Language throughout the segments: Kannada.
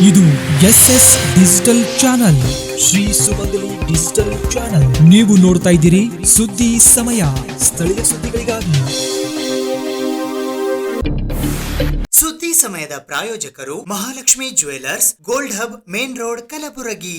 ಇದು SS ಡಿಜಿಟಲ್ ಚಾನಲ್, ಶ್ರೀ ಸುಮಂಗಲಿ ಡಿಜಿಟಲ್ ಚಾನಲ್. ನೀವು ನೋಡ್ತಾ ಇದ್ದೀರಿ ಸುದ್ದಿ ಸಮಯ, ಸ್ಥಳೀಯ ಸುದ್ದಿಗಳಿಗಾಗಿ. ಸುದ್ದಿ ಸಮಯದ ಪ್ರಾಯೋಜಕರು Mahalakshmi jewellers, gold hub, main road, Kalaburagi.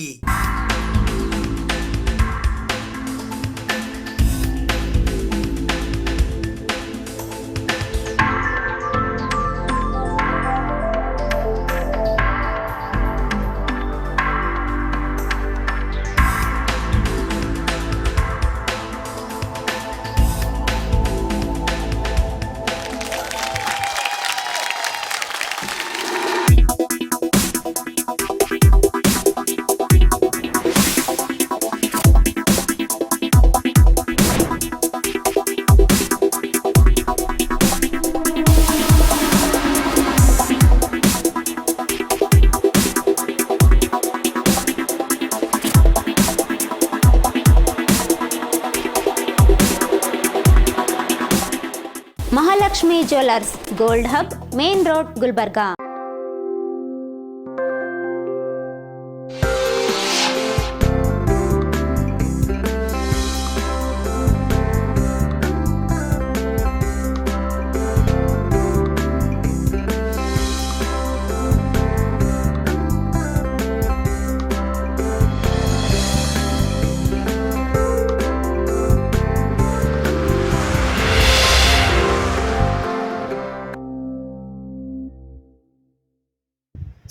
Mahalakshmi jewellers, gold hub, main road, Gulbarga.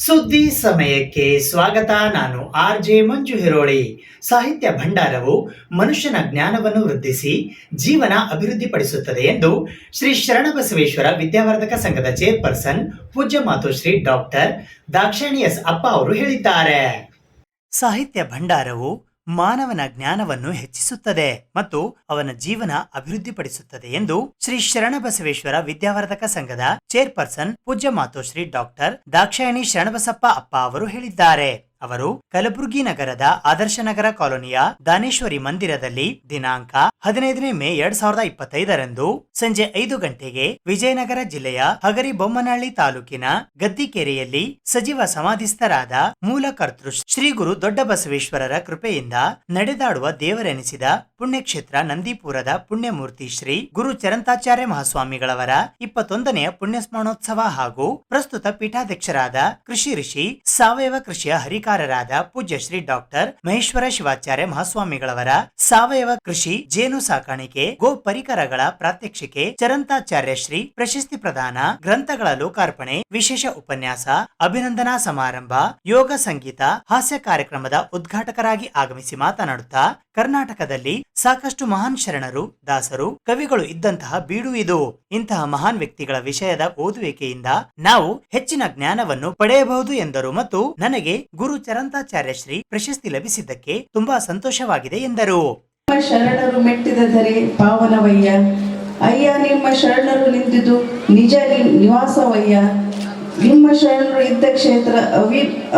ಸುದ್ದಿ ಸಮಯಕ್ಕೆ ಸ್ವಾಗತ. ನಾನು RJ ಮಂಜು ಹಿರೋಳಿ. ಸಾಹಿತ್ಯ ಭಂಡಾರವು ಮನುಷ್ಯನ ಜ್ಞಾನವನ್ನು ವೃದ್ಧಿಸಿ ಜೀವನ ಅಭಿವೃದ್ಧಿಪಡಿಸುತ್ತದೆ ಎಂದು ಶ್ರೀ ಶರಣಬಸವೇಶ್ವರ ವಿದ್ಯಾವರ್ಧಕ ಸಂಘದ ಚೇರ್ಪರ್ಸನ್ ಪೂಜ್ಯ ಮಾತೋಶ್ರೀ ಡಾಕ್ಟರ್ ದಾಕ್ಷಾಯಣಿ ಎಸ್ ಅಪ್ಪ ಅವರು ಹೇಳಿದ್ದಾರೆ. ಸಾಹಿತ್ಯ ಭಂಡಾರವು ಮಾನವನ ಜ್ಞಾನವನ್ನು ಹೆಚ್ಚಿಸುತ್ತದೆ ಮತ್ತು ಅವನ ಜೀವನ ಅಭಿವೃದ್ಧಿಪಡಿಸುತ್ತದೆ ಎಂದು ಶ್ರೀ ಶರಣಬಸವೇಶ್ವರ ವಿದ್ಯಾವರ್ಧಕ ಸಂಘದ ಚೇರ್ಪರ್ಸನ್ ಪೂಜ್ಯ ಮಾತೋಶ್ರೀ ಡಾಕ್ಟರ್ ದಾಕ್ಷಾಯಣಿ ಶರಣಬಸಪ್ಪ ಅಪ್ಪ ಅವರು ಹೇಳಿದ್ದಾರೆ. ಅವರು ಕಲಬುರಗಿ ನಗರದ ಆದರ್ಶ ನಗರ ಕಾಲೋನಿಯ ದಾನೇಶ್ವರಿ ಮಂದಿರದಲ್ಲಿ ದಿನಾಂಕ 15 ಮೇ 2025 ಸಂಜೆ 5 ಗಂಟೆಗೆ ವಿಜಯನಗರ ಜಿಲ್ಲೆಯ ಹಗರಿಬೊಮ್ಮನಹಳ್ಳಿ ತಾಲೂಕಿನ ಗದ್ದಿಕೆರೆಯಲ್ಲಿ ಸಜೀವ ಸಮಾಧಿಸ್ಥರಾದ ಮೂಲ ಕರ್ತೃ ಶ್ರೀ ಗುರು ದೊಡ್ಡ ಬಸವೇಶ್ವರರ ಕೃಪೆಯಿಂದ ನಡೆದಾಡುವ ದೇವರೆನಿಸಿದ ಪುಣ್ಯಕ್ಷೇತ್ರ ನಂದಿಪುರದ ಪುಣ್ಯಮೂರ್ತಿ ಶ್ರೀ ಗುರು ಚರಂತಾಚಾರ್ಯ ಮಹಾಸ್ವಾಮಿಗಳವರ 21ನೇ ಪುಣ್ಯಸ್ಮರಣೋತ್ಸವ ಹಾಗೂ ಪ್ರಸ್ತುತ ಪೀಠಾಧ್ಯಕ್ಷರಾದ ಕೃಷಿ ಋಷಿ ಸಾವಯವ ಕೃಷಿಯ ಹರಿಕಾರರಾದ ಪೂಜ್ಯ ಶ್ರೀ ಡಾಕ್ಟರ್ ಮಹೇಶ್ವರ ಶಿವಾಚಾರ್ಯ ಮಹಾಸ್ವಾಮಿಗಳವರ ಸಾವಯವ ಕೃಷಿ, ಜೇನು ಸಾಕಾಣಿಕೆ, ಗೋ ಪರಿಕರಗಳ ಪ್ರಾತ್ಯಕ್ಷಿಕೆ, ಚರಂತಾಚಾರ್ಯ ಶ್ರೀ ಪ್ರಶಸ್ತಿ ಪ್ರದಾನ, ಗ್ರಂಥಗಳ ಲೋಕಾರ್ಪಣೆ, ವಿಶೇಷ ಉಪನ್ಯಾಸ, ಅಭಿನಂದನಾ ಸಮಾರಂಭ, ಯೋಗ ಸಂಗೀತ, ಹಾಸ್ಯ ಕಾರ್ಯಕ್ರಮದ ಉದ್ಘಾಟಕರಾಗಿ ಆಗಮಿಸಿ ಮಾತನಾಡುತ್ತಾ ಕರ್ನಾಟಕದಲ್ಲಿ ಸಾಕಷ್ಟು ಮಹಾನ್ ಶರಣರು, ದಾಸರು, ಕವಿಗಳು ಇದ್ದಂತಹ ಬೀಡು ಇದು. ಇಂತಹ ಮಹಾನ್ ವ್ಯಕ್ತಿಗಳ ವಿಷಯದ ಓದುವಿಕೆಯಿಂದ ನಾವು ಹೆಚ್ಚಿನ ಜ್ಞಾನವನ್ನು ಪಡೆಯಬಹುದು ಎಂದರು. ಮತ್ತು ನನಗೆ ಗುರು ಚರಂತಾಚಾರ್ಯ ಶ್ರೀ ಪ್ರಶಸ್ತಿ ಲಭಿಸಿದ್ದಕ್ಕೆ ತುಂಬಾ ಸಂತೋಷವಾಗಿದೆ ಎಂದರು. ಶರಣರು ಮೆಟ್ಟಿದ ಧರೆ ಪಾವನವಯ್ಯ, ಅಯ್ಯ ನಿಮ್ಮ ಶರಣರು ನಿಂತಿದ್ದು ನಿಜ ನಿವಾಸವಯ್ಯ, ನಿಮ್ಮ ಶರಣರು ಇದ್ದ ಕ್ಷೇತ್ರ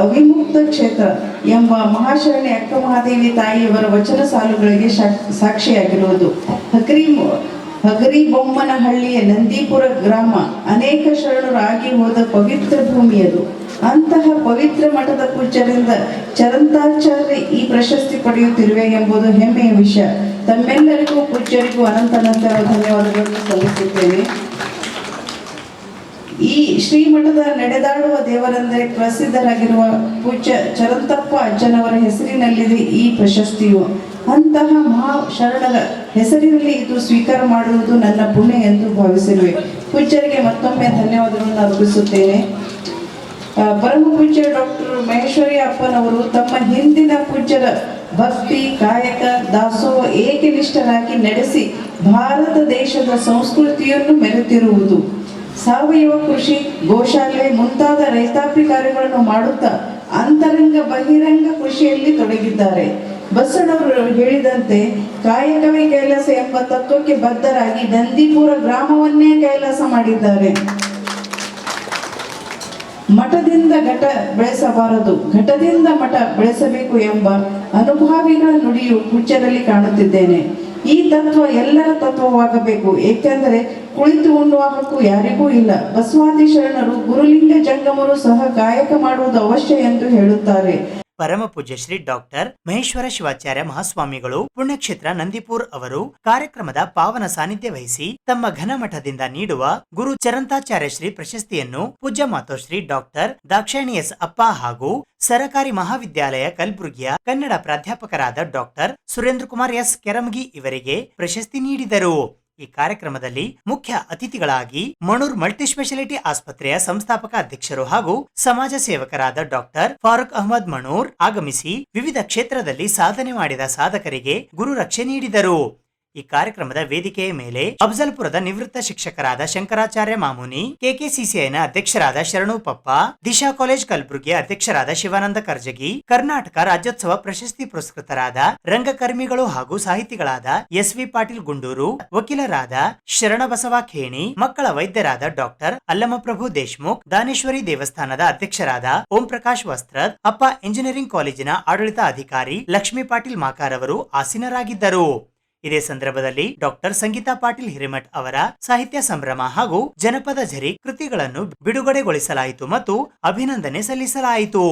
ಅವಿಮುಕ್ತ ಕ್ಷೇತ್ರ ಎಂಬ ಮಹಾಶರಣಿ ಅಕ್ಕ ಮಹಾದೇವಿ ತಾಯಿಯವರ ವಚನ ಸಾಲುಗಳಿಗೆ ಸಾಕ್ಷಿಯಾಗಿರುವುದು. ಹಗರಿಬೊಮ್ಮನಹಳ್ಳಿಯ ನಂದೀಪುರ ಗ್ರಾಮ ಅನೇಕ ಶರಣರು ಆಗಿ ಹೋದ ಪವಿತ್ರ ಭೂಮಿಯದು. ಅಂತಹ ಪವಿತ್ರ ಮಠದ ಪೂಜ್ಯರಿಂದ ಚರಂತಾಚಾರ್ಯ ಈ ಪ್ರಶಸ್ತಿ ಪಡೆಯುತ್ತಿರುವೆ ಎಂಬುದು ಹೆಮ್ಮೆಯ ವಿಷಯ. ತಮ್ಮೆಲ್ಲರಿಗೂ ಪೂಜ್ಯರಿಗೂ ಅನಂತ ಧನ್ಯವಾದಗಳನ್ನು ಸಲ್ಲಿಸುತ್ತೇನೆ. ಈ ಶ್ರೀಮಠದ ನಡೆದಾಡುವ ದೇವರೆಂದರೆ ಪ್ರಸಿದ್ಧರಾಗಿರುವ ಪೂಜ್ಯ ಚರಂತಪ್ಪ ಅಜ್ಜನವರ ಹೆಸರಿನಲ್ಲಿದೆ ಈ ಪ್ರಶಸ್ತಿಯು. ಅಂತಹ ಮಹಾ ಶರಣರ ಹೆಸರಿನಲ್ಲಿ ಇದು ಸ್ವೀಕಾರ ಮಾಡುವುದು ನನ್ನ ಪುಣ್ಯ ಎಂದು ಭಾವಿಸಿರುವೆ. ಪೂಜ್ಯರಿಗೆ ಮತ್ತೊಮ್ಮೆ ಧನ್ಯವಾದಗಳನ್ನು ಅರ್ಪಿಸುತ್ತೇನೆ. ಪರಮ ಪೂಜ್ಯ ಡಾಕ್ಟರ್ ಮಹೇಶ್ವರಿ ಅಪ್ಪನವರು ತಮ್ಮ ಹಿಂದಿನ ಪೂಜ್ಯರ ಭಕ್ತಿ, ಕಾಯಕ, ದಾಸೋಹ ಏಕನಿಷ್ಠರಾಗಿ ನಡೆಸಿ ಭಾರತ ದೇಶದ ಸಂಸ್ಕೃತಿಯನ್ನು ಮೆರೆತಿರುವುದು. ಸಾವಯವ ಕೃಷಿ, ಗೋಶಾಲೆ ಮುಂತಾದ ರೈತಾಪಿ ಕಾರ್ಯಗಳನ್ನು ಮಾಡುತ್ತಾ ಅಂತರಂಗ ಬಹಿರಂಗ ಕೃಷಿಯಲ್ಲಿ ತೊಡಗಿದ್ದಾರೆ. ಬಸವಣ್ಣವರು ಹೇಳಿದಂತೆ ಕಾಯಕವೇ ಕೈಲಾಸ ಎಂಬ ತತ್ವಕ್ಕೆ ಬದ್ಧರಾಗಿ ನಂದೀಪುರ ಗ್ರಾಮವನ್ನೇ ಕೈಲಾಸ ಮಾಡಿದ್ದಾರೆ. ಮಠದಿಂದ ಘಟ ಬೆಳೆಸಬಾರದು, ಘಟದಿಂದ ಮಠ ಬೆಳೆಸಬೇಕು ಎಂಬ ಅನುಭಾವಿಗಳ ನುಡಿಯು ಪೂಜ್ಯರಲ್ಲಿ ಕಾಣುತ್ತಿದ್ದೇನೆ. ಈ ತತ್ವ ಎಲ್ಲರ ತತ್ವವಾಗಬೇಕು. ಏಕೆಂದರೆ ಕುಳಿತು ಉಣ್ಣುವ ಹಕ್ಕು ಯಾರಿಗೂ ಇಲ್ಲ. ಬಸವಾದಿ ಶರಣರು ಗುರುಲಿಂಗ ಜಂಗಮರು ಸಹ ಕಾಯಕ ಮಾಡುವುದು ಅವಶ್ಯ ಎಂದು ಹೇಳುತ್ತಾರೆ. ಪರಮ ಪೂಜ್ಯ ಶ್ರೀ ಡಾಕ್ಟರ್ ಮಹೇಶ್ವರ ಶಿವಾಚಾರ್ಯ ಮಹಾಸ್ವಾಮಿಗಳು ಪುಣ್ಯಕ್ಷೇತ್ರ ನಂದಿಪುರ್ ಅವರು ಕಾರ್ಯಕ್ರಮದ ಪಾವನ ಸಾನ್ನಿಧ್ಯ ವಹಿಸಿ ತಮ್ಮ ಘನಮಠದಿಂದ ನೀಡುವ ಗುರು ಚರಂತಾಚಾರ್ಯ ಶ್ರೀ ಪ್ರಶಸ್ತಿಯನ್ನು ಪೂಜ್ಯ ಮಾತೋಶ್ರೀ ಡಾಕ್ಟರ್ ದಾಕ್ಷಾಯಣಿ ಎಸ್ ಅಪ್ಪ ಹಾಗೂ ಸರಕಾರಿ ಮಹಾವಿದ್ಯಾಲಯ ಕಲಬುರಗಿಯ ಕನ್ನಡ ಪ್ರಾಧ್ಯಾಪಕರಾದ ಡಾಕ್ಟರ್ ಸುರೇಂದ್ರ ಕುಮಾರ್ ಎಸ್ ಕೆರಮಗಿ ಇವರಿಗೆ ಪ್ರಶಸ್ತಿ ನೀಡಿದರು. ಈ ಕಾರ್ಯಕ್ರಮದಲ್ಲಿ ಮುಖ್ಯ ಅತಿಥಿಗಳಾಗಿ ಮಣೂರ್ ಮಲ್ಟಿಸ್ಪೆಷಾಲಿಟಿ ಆಸ್ಪತ್ರೆಯ ಸಂಸ್ಥಾಪಕ ಅಧ್ಯಕ್ಷರು ಹಾಗೂ ಸಮಾಜ ಸೇವಕರಾದ ಡಾಕ್ಟರ್ ಫಾರೂಕ್ ಅಹಮದ್ ಮಣೂರ್ ಆಗಮಿಸಿ ವಿವಿಧ ಕ್ಷೇತ್ರದಲ್ಲಿ ಸಾಧನೆ ಮಾಡಿದ ಸಾಧಕರಿಗೆ ಗುರು ರಕ್ಷೆ ನೀಡಿದರು. ಈ ಕಾರ್ಯಕ್ರಮದ ವೇದಿಕೆಯ ಮೇಲೆ ಅಫಜಲ್ಪುರದ ನಿವೃತ್ತ ಶಿಕ್ಷಕರಾದ ಶಂಕರಾಚಾರ್ಯ ಮಾಮುನಿ, ಕೆಕೆಸಿಸಿಐನ ಅಧ್ಯಕ್ಷರಾದ ಶರಣು ಪಪ್ಪ, ದಿಶಾ ಕಾಲೇಜ್ ಕಲಬುರಗಿಯ ಅಧ್ಯಕ್ಷರಾದ ಶಿವಾನಂದ ಕರ್ಜಗಿ, ಕರ್ನಾಟಕ ರಾಜ್ಯೋತ್ಸವ ಪ್ರಶಸ್ತಿ ಪುರಸ್ಕೃತರಾದ ರಂಗಕರ್ಮಿಗಳು ಹಾಗೂ ಸಾಹಿತಿಗಳಾದ ಎಸ್.ವಿ. ಪಾಟೀಲ್ ಗುಂಡೂರು, ವಕೀಲರಾದ ಶರಣಬಸವ ಖೇಣಿ, ಮಕ್ಕಳ ವೈದ್ಯರಾದ ಡಾಕ್ಟರ್ ಅಲ್ಲಮಪ್ರಭು ದೇಶ್ಮುಖ್, ದಾನೇಶ್ವರಿ ದೇವಸ್ಥಾನದ ಅಧ್ಯಕ್ಷರಾದ ಓಂ ಪ್ರಕಾಶ್ ವಸ್ತ್ರದ್, ಅಪ್ಪ ಇಂಜಿನಿಯರಿಂಗ್ ಕಾಲೇಜಿನ ಆಡಳಿತ ಅಧಿಕಾರಿ ಲಕ್ಷ್ಮೀ ಪಾಟೀಲ್ ಮಾಕಾರ್ ಅವರು ಆಸೀನರಾಗಿದ್ದರು. ಇದೇ ಸಂದರ್ಭದಲ್ಲಿ ಡಾಕ್ಟರ್ ಸಂಗೀತಾ ಪಾಟೀಲ್ ಹಿರೇಮಠ್ ಅವರ ಸಾಹಿತ್ಯ ಸಂಭ್ರಮ ಹಾಗೂ ಜನಪದ ಝರಿ ಕೃತಿಗಳನ್ನು ಬಿಡುಗಡೆಗೊಳಿಸಲಾಯಿತು ಮತ್ತು ಅಭಿನಂದನೆ ಸಲ್ಲಿಸಲಾಯಿತು.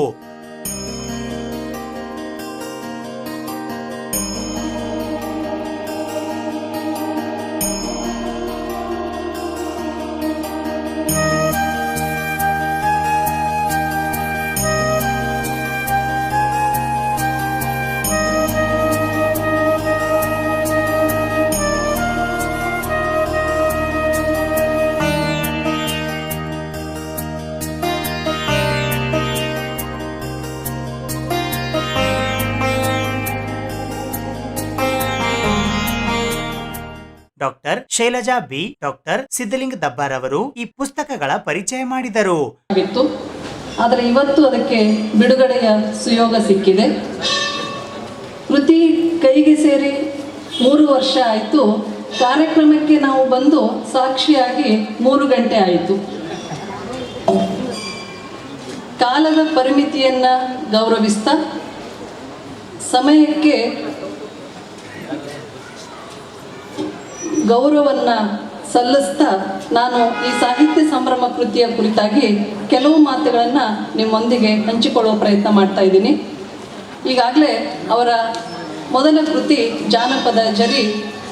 Doctor Shailaja B, doctor Siddalinga Dabbar ಅವರು ಈ ಪುಸ್ತಕಗಳ ಪರಿಚಯ ಮಾಡಿದರು. ಆದರೆ ಇವತ್ತು ಅದಕ್ಕೆ ಬಿಡುಗಡೆಯ ಸುಯೋಗ ಸಿಕ್ಕಿದೆ. ಕೃತಿ ಕೈಗೆ ಸೇರಿ 3 ವರ್ಷ ಆಯಿತು. ಕಾರ್ಯಕ್ರಮಕ್ಕೆ ನಾವು ಬಂದು ಸಾಕ್ಷಿಯಾಗಿ 3 ಗಂಟೆ ಆಯಿತು. ಕಾಲದ ಪರಿಮಿತಿಯನ್ನ ಗೌರವಿಸ್ತಾ ಸಮಯಕ್ಕೆ ಗೌರವವನ್ನ ಸಲ್ಲಿಸ್ತಾ ನಾನು ಈ ಸಾಹಿತ್ಯ ಸಂಭ್ರಮ ಕೃತಿಯ ಕುರಿತಾಗಿ ಕೆಲವು ಮಾತುಗಳನ್ನು ನಿಮ್ಮೊಂದಿಗೆ ಹಂಚಿಕೊಳ್ಳುವ ಪ್ರಯತ್ನ ಮಾಡ್ತಾ ಇದ್ದೀನಿ. ಈಗಾಗಲೇ ಅವರ ಮೊದಲ ಕೃತಿ ಜಾನಪದ ಝರಿ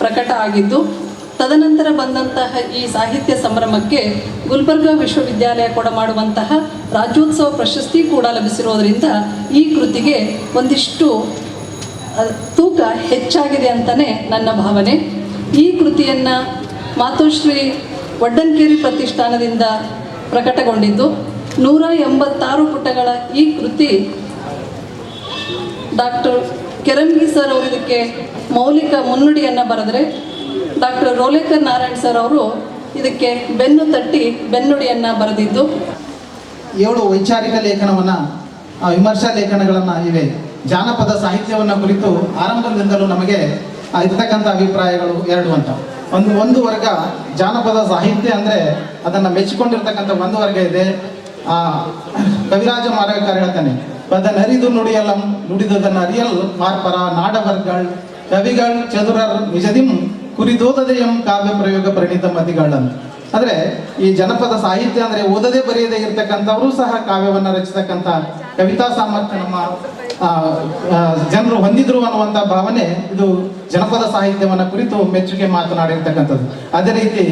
ಪ್ರಕಟ ಆಗಿದ್ದು, ತದನಂತರ ಬಂದಂತಹ ಈ ಸಾಹಿತ್ಯ ಸಂಭ್ರಮಕ್ಕೆ ಗುಲ್ಬರ್ಗಾ ವಿಶ್ವವಿದ್ಯಾಲಯ ಕೊಡಮಾಡುವಂತಹ ರಾಜ್ಯೋತ್ಸವ ಪ್ರಶಸ್ತಿ ಕೂಡ ಲಭಿಸಿರೋದರಿಂದ ಈ ಕೃತಿಗೆ ಒಂದಿಷ್ಟು ತೂಕ ಹೆಚ್ಚಾಗಿದೆ ಅಂತಲೇ ನನ್ನ ಭಾವನೆ. ಈ ಕೃತಿಯನ್ನು ಮಾತೋಶ್ರೀ ವಡ್ಡನ್ಕೇರಿ ಪ್ರತಿಷ್ಠಾನದಿಂದ ಪ್ರಕಟಗೊಂಡಿದ್ದು 186 ಪುಟಗಳ ಈ ಕೃತಿ ಡಾಕ್ಟರ್ ಕೆರಮಗಿ ಸರ್ ಅವರು ಇದಕ್ಕೆ ಮೌಲಿಕ ಮುನ್ನುಡಿಯನ್ನು ಬರೆದರೆ, ಡಾಕ್ಟರ್ ರೋಲೇಕರ್ ನಾರಾಯಣ್ ಸರ್ ಅವರು ಇದಕ್ಕೆ ಬೆನ್ನು ತಟ್ಟಿ ಬೆನ್ನುಡಿಯನ್ನು ಬರೆದಿದ್ದು. 7 ವೈಚಾರಿಕ ಲೇಖನವನ್ನು ವಿಮರ್ಶಾ ಲೇಖನಗಳನ್ನು ಇವೆ. ಜಾನಪದ ಸಾಹಿತ್ಯವನ್ನು ಕುರಿತು ಆರಂಭದಿಂದಲೂ ನಮಗೆ ಇರ್ತಕ್ಕಂಥ ಅಭಿಪ್ರಾಯಗಳು 2 ಅಂತ. ಒಂದು ವರ್ಗ ಜಾನಪದ ಸಾಹಿತ್ಯ ಅಂದರೆ ಅದನ್ನು ಮೆಚ್ಚಿಕೊಂಡಿರ್ತಕ್ಕಂಥ ಒಂದು ವರ್ಗ ಇದೆ. ಕವಿರಾಜ ಮಾರ್ಗಕಾರ ಹೇಳ್ತಾನೆ, ಅದನ್ನರಿದು ನುಡಿಯಲಂ ನುಡಿದದನ್ನು ಅರಿಯಲ್ ಮಾರ್ಪರ ನಾಡವರ್ಗಳ್ ಕವಿಗಳ್ ಚದುರರ್ ನಿಜದಿಂ ಕುರಿದೋದದೆಯಂ ಕಾವ್ಯ ಪ್ರಯೋಗ ಪರಿಣಿತ ಮತಿಗಳಂತ. ಅಂದರೆ ಈ ಜನಪದ ಸಾಹಿತ್ಯ ಅಂದರೆ ಓದದೇ ಬರೆಯದೇ ಇರ್ತಕ್ಕಂಥವರು ಸಹ ಕಾವ್ಯವನ್ನು ರಚಿತಕ್ಕಂಥ ಕವಿತಾ ಸಾಮರ್ಥ್ಯ ನಮ್ಮ ಜನರು ಹೊಂದಿದ್ರು ಅನ್ನುವಂಥ ಭಾವನೆ ಇದು ಜನಪದ ಸಾಹಿತ್ಯವನ್ನು ಕುರಿತು ಮೆಚ್ಚುಗೆ ಮಾತನಾಡಿರ್ತಕ್ಕಂಥದ್ದು. ಅದೇ ರೀತಿ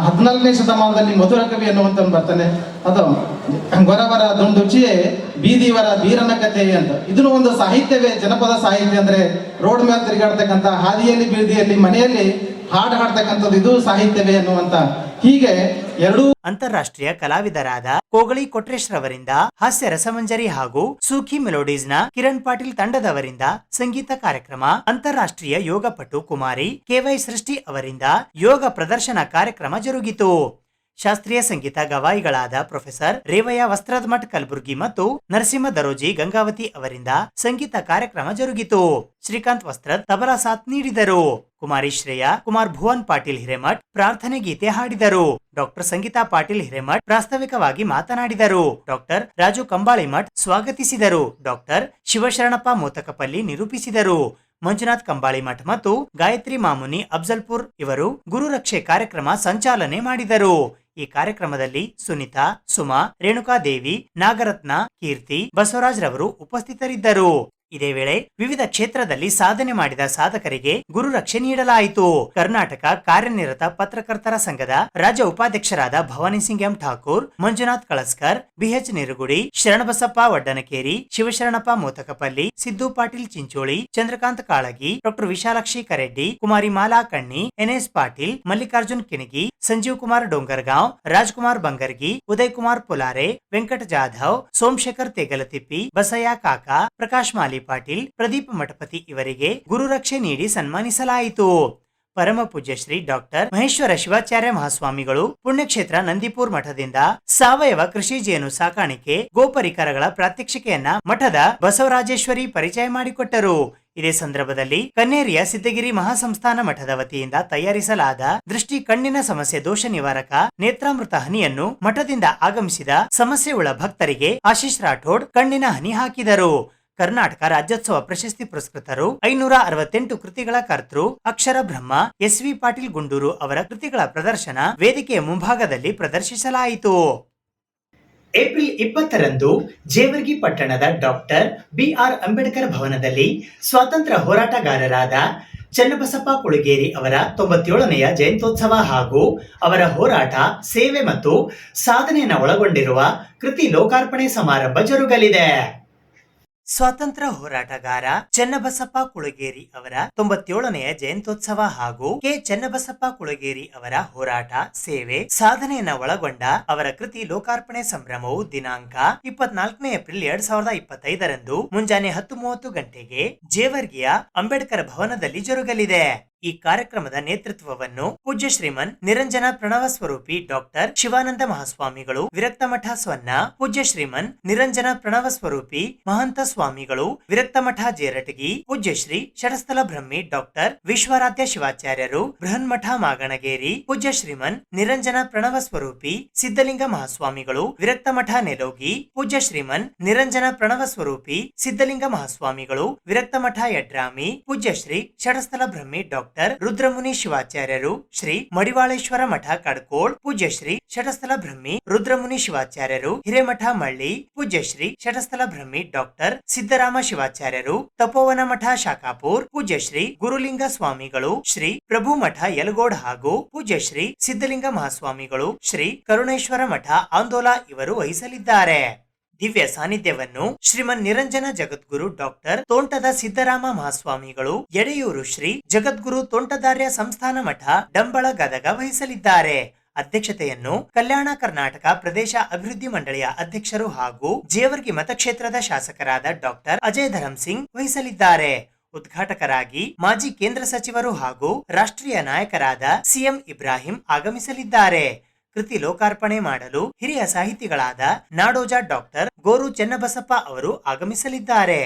14ನೇ ಶತಮಾನದಲ್ಲಿ ಮಧುರ ಕವಿ ಅನ್ನುವಂಥವ್ನು ಬರ್ತಾನೆ, ಅದು ಗೊರವರ ದುಂಡುಚಿಯೇ ಬೀದಿವರ ಬೀರನ ಕಥೆ ಅಂತ. ಇದನ್ನು ಒಂದು ಸಾಹಿತ್ಯವೇ. ಜನಪದ ಸಾಹಿತ್ಯ ಅಂದರೆ ರೋಡ್ ಮೇಲೆ ತಿರುಗಾಡ್ತಕ್ಕಂಥ, ಹಾದಿಯಲ್ಲಿ ಬೀದಿಯಲ್ಲಿ ಮನೆಯಲ್ಲಿ ಹಾಡು ಹಾಡ್ತಕ್ಕಂಥದ್ದು ಇದು ಸಾಹಿತ್ಯವೇ ಅನ್ನುವಂಥ. ಹೀಗೆ 2 ಅಂತಾರಾಷ್ಟ್ರೀಯ ಕಲಾವಿದರಾದ ಕೋಗಳಿ ಕೊಟ್ರೇಶ್ ರವರಿಂದ ಹಾಸ್ಯ ರಸಮಂಜರಿ ಹಾಗೂ ಸೂಖಿ ಮೆಲೋಡೀಸ್ ನ ಕಿರಣ್ ಪಾಟೀಲ್ ತಂಡದವರಿಂದ ಸಂಗೀತ ಕಾರ್ಯಕ್ರಮ, ಅಂತಾರಾಷ್ಟ್ರೀಯ ಯೋಗಪಟು ಕುಮಾರಿ ಕೆವೈ ಸೃಷ್ಟಿ ಅವರಿಂದ ಯೋಗ ಪ್ರದರ್ಶನ ಕಾರ್ಯಕ್ರಮ ಜರುಗಿತು. ಶಾಸ್ತ್ರೀಯ ಸಂಗೀತ ಗವಾಯಿಗಳಾದ ಪ್ರೊಫೆಸರ್ ರೇವಯ್ಯ ವಸ್ತ್ರದ್ಮಠ್ ಕಲಬುರ್ಗಿ ಮತ್ತು ನರಸಿಂಹ ದರೋಜಿ ಗಂಗಾವತಿ ಅವರಿಂದ ಸಂಗೀತ ಕಾರ್ಯಕ್ರಮ ಜರುಗಿತು. ಶ್ರೀಕಾಂತ್ ವಸ್ತ್ರದ್ ತಬಲಾ ಸಾಥ್ ನೀಡಿದರು. ಕುಮಾರಿ ಶ್ರೇಯಾ ಕುಮಾರ್ ಭುವನ್ ಪಾಟೀಲ್ ಹಿರೇಮಠ್ ಪ್ರಾರ್ಥನೆ ಗೀತೆ ಹಾಡಿದರು. ಡಾಕ್ಟರ್ ಸಂಗೀತಾ ಪಾಟೀಲ್ ಹಿರೇಮಠ್ ಪ್ರಾಸ್ತಾವಿಕವಾಗಿ ಮಾತನಾಡಿದರು. ಡಾಕ್ಟರ್ ರಾಜು ಕಂಬಾಳಿಮಠ್ ಸ್ವಾಗತಿಸಿದರು. ಡಾಕ್ಟರ್ ಶಿವಶರಣಪ್ಪ ಮೋತಕಪಲ್ಲಿ ನಿರೂಪಿಸಿದರು. ಮಂಜುನಾಥ್ ಕಂಬಾಳಿಮಠ್ ಮತ್ತು ಗಾಯತ್ರಿ ಮಾಮುನಿ ಅಫ್ಜಲ್ಪುರ್ ಇವರು ಗುರುರಕ್ಷೆ ಕಾರ್ಯಕ್ರಮ ಸಂಚಾಲನೆ ಮಾಡಿದರು. ಈ ಕಾರ್ಯಕ್ರಮದಲ್ಲಿ ಸುನಿತಾ, ಸುಮಾ, ರೇಣುಕಾದೇವಿ, ನಾಗರತ್ನ, ಕೀರ್ತಿ, ಬಸವರಾಜ್ ರವರು ಉಪಸ್ಥಿತರಿದ್ದರು. ಇದೇ ವೇಳೆ ವಿವಿಧ ಕ್ಷೇತ್ರದಲ್ಲಿ ಸಾಧನೆ ಮಾಡಿದ ಸಾಧಕರಿಗೆ ಗುರುರಕ್ಷೆ ನೀಡಲಾಯಿತು. ಕರ್ನಾಟಕ ಕಾರ್ಯನಿರತ ಪತ್ರಕರ್ತರ ಸಂಘದ ರಾಜ್ಯ ಉಪಾಧ್ಯಕ್ಷರಾದ Bhavani Singh M Thakur, Manjunath Kalaskar, BH Nirugudi, Sharanabasappa Waddanakeri, Shivasharanappa Motakpalli, Siddu Patil Chincholi, Chandrakant Kalagi, doctor Vishalakshi Kareddy, Kumari Mala Kanni, NS Patil, Mallikarjun Kinagi, Sanjeev Kumar Dongargaon, Rajkumar Bangargi, Uday Kumar Pulare, Venkata Jadhav, Somashekhar Tegalatippi, Basayya Kaka, Prakash ಮಾಲಿ ಪಾಟೀಲ್, ಪ್ರದೀಪ್ ಮಠಪತಿ ಇವರಿಗೆ ಗುರುರಕ್ಷೆ ನೀಡಿ ಸನ್ಮಾನಿಸಲಾಯಿತು. ಪರಮ ಪೂಜ್ಯ ಶ್ರೀ ಡಾಕ್ಟರ್ ಮಹೇಶ್ವರ ಶಿವಾಚಾರ್ಯ ಮಹಾಸ್ವಾಮಿಗಳು ಪುಣ್ಯಕ್ಷೇತ್ರ ನಂದಿಪುರ್ ಮಠದಿಂದ ಸಾವಯವ ಕೃಷಿ ಜೇನು ಸಾಕಾಣಿಕೆ ಗೋಪರಿಕರಗಳ ಪ್ರಾತ್ಯಕ್ಷಿಕೆಯನ್ನ ಮಠದ ಬಸವರಾಜೇಶ್ವರಿ ಪರಿಚಯ ಮಾಡಿಕೊಟ್ಟರು. ಇದೇ ಸಂದರ್ಭದಲ್ಲಿ ಕನ್ನೇರಿಯ ಸಿದ್ದಗಿರಿ ಮಹಾಸಂಸ್ಥಾನ ಮಠದ ವತಿಯಿಂದ ತಯಾರಿಸಲಾದ ದೃಷ್ಟಿ ಕಣ್ಣಿನ ಸಮಸ್ಯೆ ದೋಷ ನಿವಾರಕ ನೇತ್ರಾಮೃತ ಹನಿಯನ್ನು ಮಠದಿಂದ ಆಗಮಿಸಿದ ಸಮಸ್ಯೆ ಉಳ್ಳ ಭಕ್ತರಿಗೆ ಆಶೀಶ್ ರಾಠೋಡ್ ಕಣ್ಣಿನ ಹನಿ ಹಾಕಿದರು. ಕರ್ನಾಟಕ ರಾಜ್ಯೋತ್ಸವ ಪ್ರಶಸ್ತಿ ಪುರಸ್ಕೃತರು 568 ಕೃತಿಗಳ ಕರ್ತೃ ಅಕ್ಷರ ಬ್ರಹ್ಮ ಎಸ್.ವಿ. ಪಾಟೀಲ್ ಗುಂಡೂರು ಅವರ ಕೃತಿಗಳ ಪ್ರದರ್ಶನ ವೇದಿಕೆಯ ಮುಂಭಾಗದಲ್ಲಿ ಪ್ರದರ್ಶಿಸಲಾಯಿತು. ಏಪ್ರಿಲ್ 20ರಂದು ಜೇವರ್ಗಿ ಪಟ್ಟಣದ ಡಾಕ್ಟರ್ ಬಿ.ಆರ್. ಅಂಬೇಡ್ಕರ್ ಭವನದಲ್ಲಿ ಸ್ವಾತಂತ್ರ್ಯ ಹೋರಾಟಗಾರರಾದ ಚನ್ನಬಸಪ್ಪ ಕುಳಗೇರಿ ಅವರ 97ನೆಯ ಜಯಂತ್ಯೋತ್ಸವ ಹಾಗೂ ಅವರ ಹೋರಾಟ, ಸೇವೆ ಮತ್ತು ಸಾಧನೆಯನ್ನು ಒಳಗೊಂಡಿರುವ ಕೃತಿ ಲೋಕಾರ್ಪಣೆ ಸಮಾರಂಭ ಜರುಗಲಿದೆ. ಸ್ವಾತಂತ್ರ್ಯ ಹೋರಾಟಗಾರ ಚನ್ನಬಸಪ್ಪ ಕುಳಗೇರಿ ಅವರ 97ನೆಯ ಜಯಂತ್ಯೋತ್ಸವ ಹಾಗೂ ಕೆ. ಚನ್ನಬಸಪ್ಪ ಕುಳಗೇರಿ ಅವರ ಹೋರಾಟ, ಸೇವೆ, ಸಾಧನೆಯನ್ನ ಒಳಗೊಂಡ ಅವರ ಕೃತಿ ಲೋಕಾರ್ಪಣೆ ಸಂಭ್ರಮವು ದಿನಾಂಕ 24 ಏಪ್ರಿಲ್ 2025ರಂದು ಮುಂಜಾನೆ 10:30 ಗಂಟೆಗೆ ಜೇವರ್ಗಿಯ ಅಂಬೇಡ್ಕರ್ ಭವನದಲ್ಲಿ ಜರುಗಲಿದೆ. ಈ ಕಾರ್ಯಕ್ರಮದ ನೇತೃತ್ವವನ್ನು ಪೂಜ್ಯ ಶ್ರೀಮನ್ ನಿರಂಜನ ಪ್ರಣವ ಸ್ವರೂಪಿ ಡಾಕ್ಟರ್ ಶಿವಾನಂದ ಮಹಾಸ್ವಾಮಿಗಳು ವಿರಕ್ತ ಮಠ ಸ್ವನ್ನ, ಪೂಜ್ಯ ಶ್ರೀಮನ್ ನಿರಂಜನ ಪ್ರಣವ ಸ್ವರೂಪಿ ಮಹಂತ ಸ್ವಾಮಿಗಳು ವಿರಕ್ತ ಮಠ ಜೇರಟಗಿ, ಪೂಜ್ಯ ಶ್ರೀ ಷಡಸ್ಥಲ ಬ್ರಹ್ಮಿ ಡಾಕ್ಟರ್ ವಿಶ್ವರಾಧ್ಯ ಶಿವಾಚಾರ್ಯರು ಬೃಹನ್ಮಠ ಮಾಗಣಗೇರಿ, ಪೂಜ್ಯ ಶ್ರೀಮನ್ ನಿರಂಜನ ಪ್ರಣವ ಸ್ವರೂಪಿ ಸಿದ್ಧಲಿಂಗ ಮಹಾಸ್ವಾಮಿಗಳು ವಿರಕ್ತ ಮಠ ನೆಲೋಗಿ, ಪೂಜ್ಯ ಶ್ರೀಮನ್ ನಿರಂಜನ ಪ್ರಣವ ಸ್ವರೂಪಿ ಸಿದ್ಧಲಿಂಗ ಮಹಾಸ್ವಾಮಿಗಳು ವಿರಕ್ತ ಮಠ ಯಡ್ರಾಮಿ, ಪೂಜ್ಯ ಶ್ರೀ ಷಡಸ್ಥಲ ಬ್ರಹ್ಮಿ ಡಾಕ್ಟರ್ ರುದ್ರಮುನಿ ಶಿವಾಚಾರ್ಯರು ಶ್ರೀ ಮಡಿವಾಳೇಶ್ವರ ಮಠ ಕಡ್ಕೋಳ್, ಪೂಜ್ಯ ಶ್ರೀ ಷಡಸ್ಥಲ ಬ್ರಹ್ಮಿ ರುದ್ರಮುನಿ ಶಿವಾಚಾರ್ಯರು ಹಿರೇಮಠ ಮಳ್ಳಿ, ಪೂಜ್ಯ ಶ್ರೀ ಷಡಸ್ಥಲ ಬ್ರಹ್ಮಿ ಡಾಕ್ಟರ್ ಸಿದ್ದರಾಮ ಶಿವಾಚಾರ್ಯರು ತಪೋವನ ಮಠ ಶಾಖಾಪುರ್, ಪೂಜ್ಯ ಶ್ರೀ ಗುರುಲಿಂಗ ಸ್ವಾಮಿಗಳು ಶ್ರೀ ಪ್ರಭು ಮಠ ಯಲಗೋಡ್ ಹಾಗೂ ಪೂಜ್ಯ ಶ್ರೀ ಸಿದ್ಧಲಿಂಗ ಮಹಾಸ್ವಾಮಿಗಳು ಶ್ರೀ ಕರುಣೇಶ್ವರ ಮಠ ಆಂದೋಲ ಇವರು ವಹಿಸಲಿದ್ದಾರೆ. ದಿವ್ಯ ಸಾನ್ನಿಧ್ಯವನ್ನು ಶ್ರೀಮನ್ ನಿರಂಜನ ಜಗದ್ಗುರು ಡಾಕ್ಟರ್ ತೋಂಟದ ಸಿದ್ದರಾಮ ಮಹಾಸ್ವಾಮಿಗಳು ಎಡೆಯೂರು ಶ್ರೀ ಜಗದ್ಗುರು ತೋಂಟದಾರ್ಯ ಸಂಸ್ಥಾನ ಮಠ ಡಂಬಳ ಗದಗ ವಹಿಸಲಿದ್ದಾರೆ. ಅಧ್ಯಕ್ಷತೆಯನ್ನು ಕಲ್ಯಾಣ ಕರ್ನಾಟಕ ಪ್ರದೇಶ ಅಭಿವೃದ್ಧಿ ಮಂಡಳಿಯ ಅಧ್ಯಕ್ಷರು ಹಾಗೂ ಜೇವರ್ಗಿ ಮತಕ್ಷೇತ್ರದ ಶಾಸಕರಾದ ಡಾಕ್ಟರ್ ಅಜಯ್ ಧರಂ ಸಿಂಗ್ ವಹಿಸಲಿದ್ದಾರೆ. ಉದ್ಘಾಟಕರಾಗಿ ಮಾಜಿ ಕೇಂದ್ರ ಸಚಿವರು ಹಾಗೂ ರಾಷ್ಟ್ರೀಯ ನಾಯಕರಾದ ಸಿಎಂ ಇಬ್ರಾಹಿಂ ಆಗಮಿಸಲಿದ್ದಾರೆ. ಕೃತಿ ಲೋಕಾರ್ಪಣೆ ಮಾಡಲು ಹಿರಿಯ ಸಾಹಿತಿಗಳಾದ ನಾಡೋಜ ಡಾಕ್ಟರ್ ಗೋರು ಚೆನ್ನಬಸಪ್ಪ ಅವರು ಆಗಮಿಸಲಿದ್ದಾರೆ.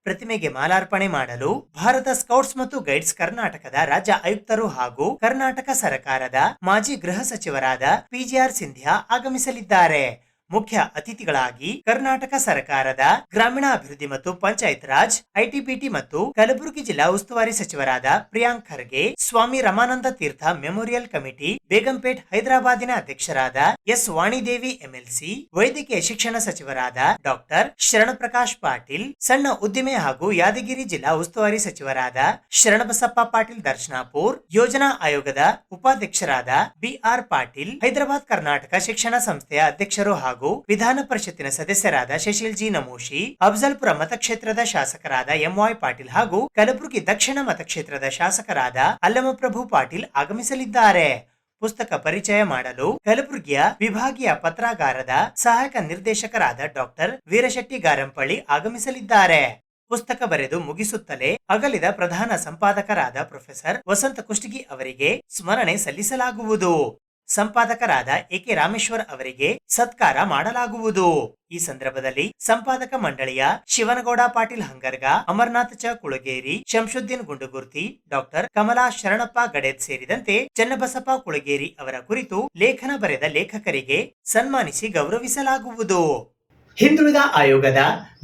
ಪ್ರತಿಮೆಗೆ ಮಾಲಾರ್ಪಣೆ ಮಾಡಲು ಭಾರತ ಸ್ಕೌಟ್ಸ್ ಮತ್ತು ಗೈಡ್ಸ್ ಕರ್ನಾಟಕದ ರಾಜ್ಯ ಆಯುಕ್ತರು ಹಾಗೂ ಕರ್ನಾಟಕ ಸರ್ಕಾರದ ಮಾಜಿ ಗೃಹ ಸಚಿವರಾದ ಪಿಜಿಆರ್ ಸಿಂಧ್ಯಾ ಆಗಮಿಸಲಿದ್ದಾರೆ. ಮುಖ್ಯ ಅತಿಥಿಗಳಾಗಿ ಕರ್ನಾಟಕ ಸರ್ಕಾರದ ಗ್ರಾಮೀಣಾಭಿವೃದ್ಧಿ ಮತ್ತು ಪಂಚಾಯತ್ ರಾಜ್, ಐಟಿಬಿಟಿ ಮತ್ತು ಕಲಬುರಗಿ ಜಿಲ್ಲಾ ಉಸ್ತುವಾರಿ ಸಚಿವರಾದ ಪ್ರಿಯಾಂಕ್ ಖರ್ಗೆ, ಸ್ವಾಮಿ ರಮಾನಂದ ತೀರ್ಥ ಮೆಮೋರಿಯಲ್ ಕಮಿಟಿ ಬೇಗಂಪೇಟ್ ಹೈದರಾಬಾದಿನ ಅಧ್ಯಕ್ಷರಾದ ಎಸ್ ವಾಣಿದೇವಿ ಎಂಎಲ್ಸಿ, ವೈದ್ಯಕೀಯ ಶಿಕ್ಷಣ ಸಚಿವರಾದ ಡಾಕ್ಟರ್ ಶರಣಪ್ರಕಾಶ್ ಪಾಟೀಲ್, ಸಣ್ಣ ಉದ್ದಿಮೆ ಹಾಗೂ ಯಾದಗಿರಿ ಜಿಲ್ಲಾ ಉಸ್ತುವಾರಿ ಸಚಿವರಾದ ಶರಣಬಸಪ್ಪ ಪಾಟೀಲ್ ದರ್ಶನಾಪುರ್, ಯೋಜನಾ ಆಯೋಗದ ಉಪಾಧ್ಯಕ್ಷರಾದ ಬಿಆರ್ ಪಾಟೀಲ್, ಹೈದರಾಬಾದ್ ಕರ್ನಾಟಕ ಶಿಕ್ಷಣ ಸಂಸ್ಥೆಯ ಅಧ್ಯಕ್ಷರು ಹಾಗೂ ವಿಧಾನ ಪರಿಷತ್ತಿನ ಸದಸ್ಯರಾದ ಶಶಿಲ್ ಜಿ ನಮೋಶಿ, ಅಫ್ಜಲ್ಪುರ ಮತಕ್ಷೇತ್ರದ ಶಾಸಕರಾದ ಎಂವೈ ಪಾಟೀಲ್ ಹಾಗೂ ಕಲಬುರಗಿ ದಕ್ಷಿಣ ಮತಕ್ಷೇತ್ರದ ಶಾಸಕರಾದ ಅಲ್ಲಮಪ್ರಭು ಪಾಟೀಲ್ ಆಗಮಿಸಲಿದ್ದಾರೆ. ಪುಸ್ತಕ ಪರಿಚಯ ಮಾಡಲು ಕಲಬುರಗಿಯ ವಿಭಾಗೀಯ ಪತ್ರಾಗಾರದ ಸಹಾಯಕ ನಿರ್ದೇಶಕರಾದ ಡಾಕ್ಟರ್ ವೀರಶೆಟ್ಟಿ ಗಾರಂಪಳ್ಳಿ ಆಗಮಿಸಲಿದ್ದಾರೆ. ಪುಸ್ತಕ ಬರೆದು ಮುಗಿಸುತ್ತಲೇ ಅಗಲಿದ ಪ್ರಧಾನ ಸಂಪಾದಕರಾದ ಪ್ರೊಫೆಸರ್ ವಸಂತ ಕುಷ್ಟಗಿ ಅವರಿಗೆ ಸ್ಮರಣೆ ಸಲ್ಲಿಸಲಾಗುವುದು. ಸಂಪಾದಕರಾದ ಎಕೆ ರಾಮೇಶ್ವರ್ ಅವರಿಗೆ ಸತ್ಕಾರ ಮಾಡಲಾಗುವುದು. ಈ ಸಂದರ್ಭದಲ್ಲಿ ಸಂಪಾದಕ ಮಂಡಳಿಯ ಶಿವನಗೌಡ ಪಾಟೀಲ್ ಹಂಗರ್ಗ, ಅಮರನಾಥ್ ಚ ಕುಳಗೇರಿ, ಶಂಶುದ್ದೀನ್ ಗುಂಡುಗುರ್ತಿ, ಡಾಕ್ಟರ್ ಕಮಲಾ ಶರಣಪ್ಪ ಗಡೇದ್ ಸೇರಿದಂತೆ ಚನ್ನಬಸಪ್ಪ ಕುಳಗೇರಿ ಅವರ ಕುರಿತು ಲೇಖನ ಬರೆದ ಲೇಖಕರಿಗೆ ಸನ್ಮಾನಿಸಿ ಗೌರವಿಸಲಾಗುವುದು. ಹಿಂದುಳಿದ ಆಯೋಗದ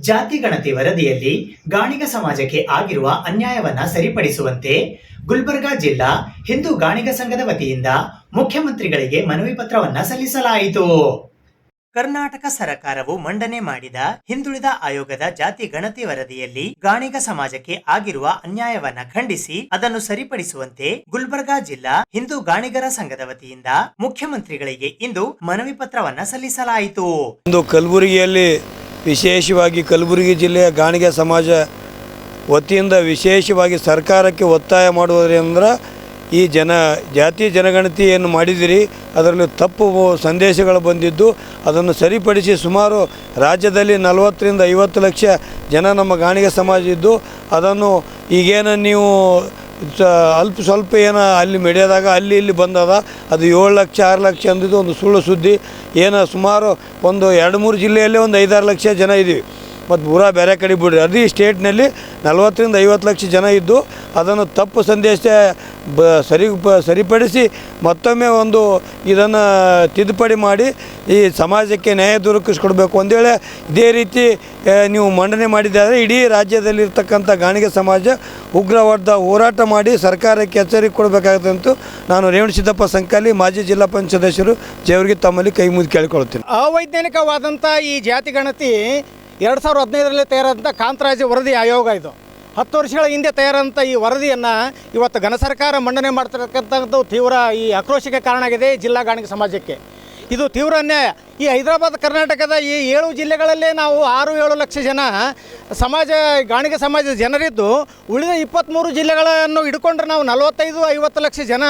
ಜಾತಿ ಗಣತಿ ವರದಿಯಲ್ಲಿ ಗಾಣಿಗ ಸಮಾಜಕ್ಕೆ ಆಗಿರುವ ಅನ್ಯಾಯವನ್ನ ಸರಿಪಡಿಸುವಂತೆ ಗುಲ್ಬರ್ಗಾ ಜಿಲ್ಲಾ ಹಿಂದೂ ಗಾಣಿಗ ಸಂಘದ ವತಿಯಿಂದ ಮುಖ್ಯಮಂತ್ರಿಗಳಿಗೆ ಮನವಿ ಪತ್ರವನ್ನ ಸಲ್ಲಿಸಲಾಯಿತು. ಕರ್ನಾಟಕ ಸರ್ಕಾರವು ಮಂಡನೆ ಮಾಡಿದ ಹಿಂದುಳಿದ ಆಯೋಗದ ಜಾತಿ ಗಣತಿ ವರದಿಯಲ್ಲಿ ಗಾಣಿಗ ಸಮಾಜಕ್ಕೆ ಆಗಿರುವ ಅನ್ಯಾಯವನ್ನ ಖಂಡಿಸಿ ಅದನ್ನು ಸರಿಪಡಿಸುವಂತೆ ಗುಲ್ಬರ್ಗಾ ಜಿಲ್ಲಾ ಹಿಂದೂ ಗಾಣಿಗರ ಸಂಘದ ವತಿಯಿಂದ ಮುಖ್ಯಮಂತ್ರಿಗಳಿಗೆ ಇಂದು ಮನವಿ ಪತ್ರವನ್ನ ಸಲ್ಲಿಸಲಾಯಿತು. ಇಂದು ಕಲಬುರಗಿಯಲ್ಲಿ ವಿಶೇಷವಾಗಿ ಕಲಬುರಗಿ ಜಿಲ್ಲೆಯ ಗಾಣಿಗ ಸಮಾಜ ವತಿಯಿಂದ ವಿಶೇಷವಾಗಿ ಸರ್ಕಾರಕ್ಕೆ ಒತ್ತಾಯ ಮಾಡುವುದರಿಂದ ಈ ಜಾತಿ ಜನಗಣತಿಯನ್ನು ಮಾಡಿದಿರಿ, ಅದರಲ್ಲಿ ತಪ್ಪು ಸಂದೇಶಗಳು ಬಂದಿದ್ದು ಅದನ್ನು ಸರಿಪಡಿಸಿ ಸುಮಾರು ರಾಜ್ಯದಲ್ಲಿ 40ರಿಂದ 50 ಲಕ್ಷ ಜನ ನಮ್ಮ ಗಾಣಿಗ ಸಮಾಜ ಇದ್ದು ಅದನ್ನು ಈಗೇನು ನೀವು ಸ್ವಲ್ಪ ಏನೋ ಅಲ್ಲಿ ಮಿಡಿಯೋದಾಗ ಅಲ್ಲಿ ಇಲ್ಲಿ ಬಂದದ ಅದು 7 ಲಕ್ಷ 6 ಲಕ್ಷ ಅಂದಿದ್ದು ಒಂದು ಸುಳ್ಳು ಸುದ್ದಿ. ಏನೋ ಸುಮಾರು ಒಂದು 2-3 ಜಿಲ್ಲೆಯಲ್ಲೇ ಒಂದು 5-6 ಲಕ್ಷ ಜನ ಇದ್ದೀವಿ ಮತ್ತು ಪೂರಾ ಬೇರೆ ಕಡೆ ಬಿಡ್ರಿ. ಅದೇ ಸ್ಟೇಟ್ನಲ್ಲಿ 40ರಿಂದ 50 ಲಕ್ಷ ಜನ ಇದ್ದು ಅದನ್ನು ತಪ್ಪು ಸಂದೇಶ ಸರಿಪಡಿಸಿ ಮತ್ತೊಮ್ಮೆ ಒಂದು ಇದನ್ನು ತಿದ್ದುಪಡಿ ಮಾಡಿ ಈ ಸಮಾಜಕ್ಕೆ ನ್ಯಾಯ ದೊರಕಿಸ್ಕೊಡ್ಬೇಕು. ಒಂದೇಳೆ ಇದೇ ರೀತಿ ನೀವು ಮಂಡನೆ ಮಾಡಿದ್ದಾದರೆ ಇಡೀ ರಾಜ್ಯದಲ್ಲಿರ್ತಕ್ಕಂಥ ಗಾಣಿಗ ಸಮಾಜ ಉಗ್ರವಾದ ಹೋರಾಟ ಮಾಡಿ ಸರ್ಕಾರಕ್ಕೆ ಎಚ್ಚರಿಕೆ ಕೊಡಬೇಕಾಗುತ್ತೆ ಅಂತ ನಾನು ರೇವಣಸಿದ್ದಪ್ಪ ಸಂಕಾಲಿ ಮಾಜಿ ಜಿಲ್ಲಾ ಪಂಚಾಯತ್ ಸದಸ್ಯರು ಜೇವರ್ಗಿ ತಮ್ಮಲ್ಲಿ ಕೈ ಮುಗಿದು ಕೇಳಿಕೊಳ್ತೀನಿ. ಅವೈಜ್ಞಾನಿಕವಾದಂಥ ಈ ಜಾತಿ ಗಣತಿ 2015ರಲ್ಲಿ ತಯಾರಾದಂಥ ಕಾಂತರಾಜ್ ವರದಿ ಆಯೋಗ ಇದು 10 ವರ್ಷಗಳ ಹಿಂದೆ ತಯಾರಾದಂಥ ಈ ವರದಿಯನ್ನು ಇವತ್ತು ಘನ ಸರ್ಕಾರ ಮಂಡನೆ ಮಾಡ್ತಿರತಕ್ಕಂಥದ್ದು ತೀವ್ರ ಈ ಆಕ್ರೋಶಕ್ಕೆ ಕಾರಣ ಆಗಿದೆ ಜಿಲ್ಲಾ ಗಾಣಿಗ ಸಮಾಜಕ್ಕೆ. ಇದು ತೀವ್ರ ಅನ್ಯಾಯ. ಈ ಹೈದರಾಬಾದ್ ಕರ್ನಾಟಕದ ಈ 7 ಜಿಲ್ಲೆಗಳಲ್ಲೇ ನಾವು 6-7 ಲಕ್ಷ ಜನ ಗಾಣಿಗ ಸಮಾಜದ ಜನರಿದ್ದು ಉಳಿದ 23 ಜಿಲ್ಲೆಗಳನ್ನು ಹಿಡ್ಕೊಂಡ್ರೆ ನಾವು 45-50 ಲಕ್ಷ ಜನ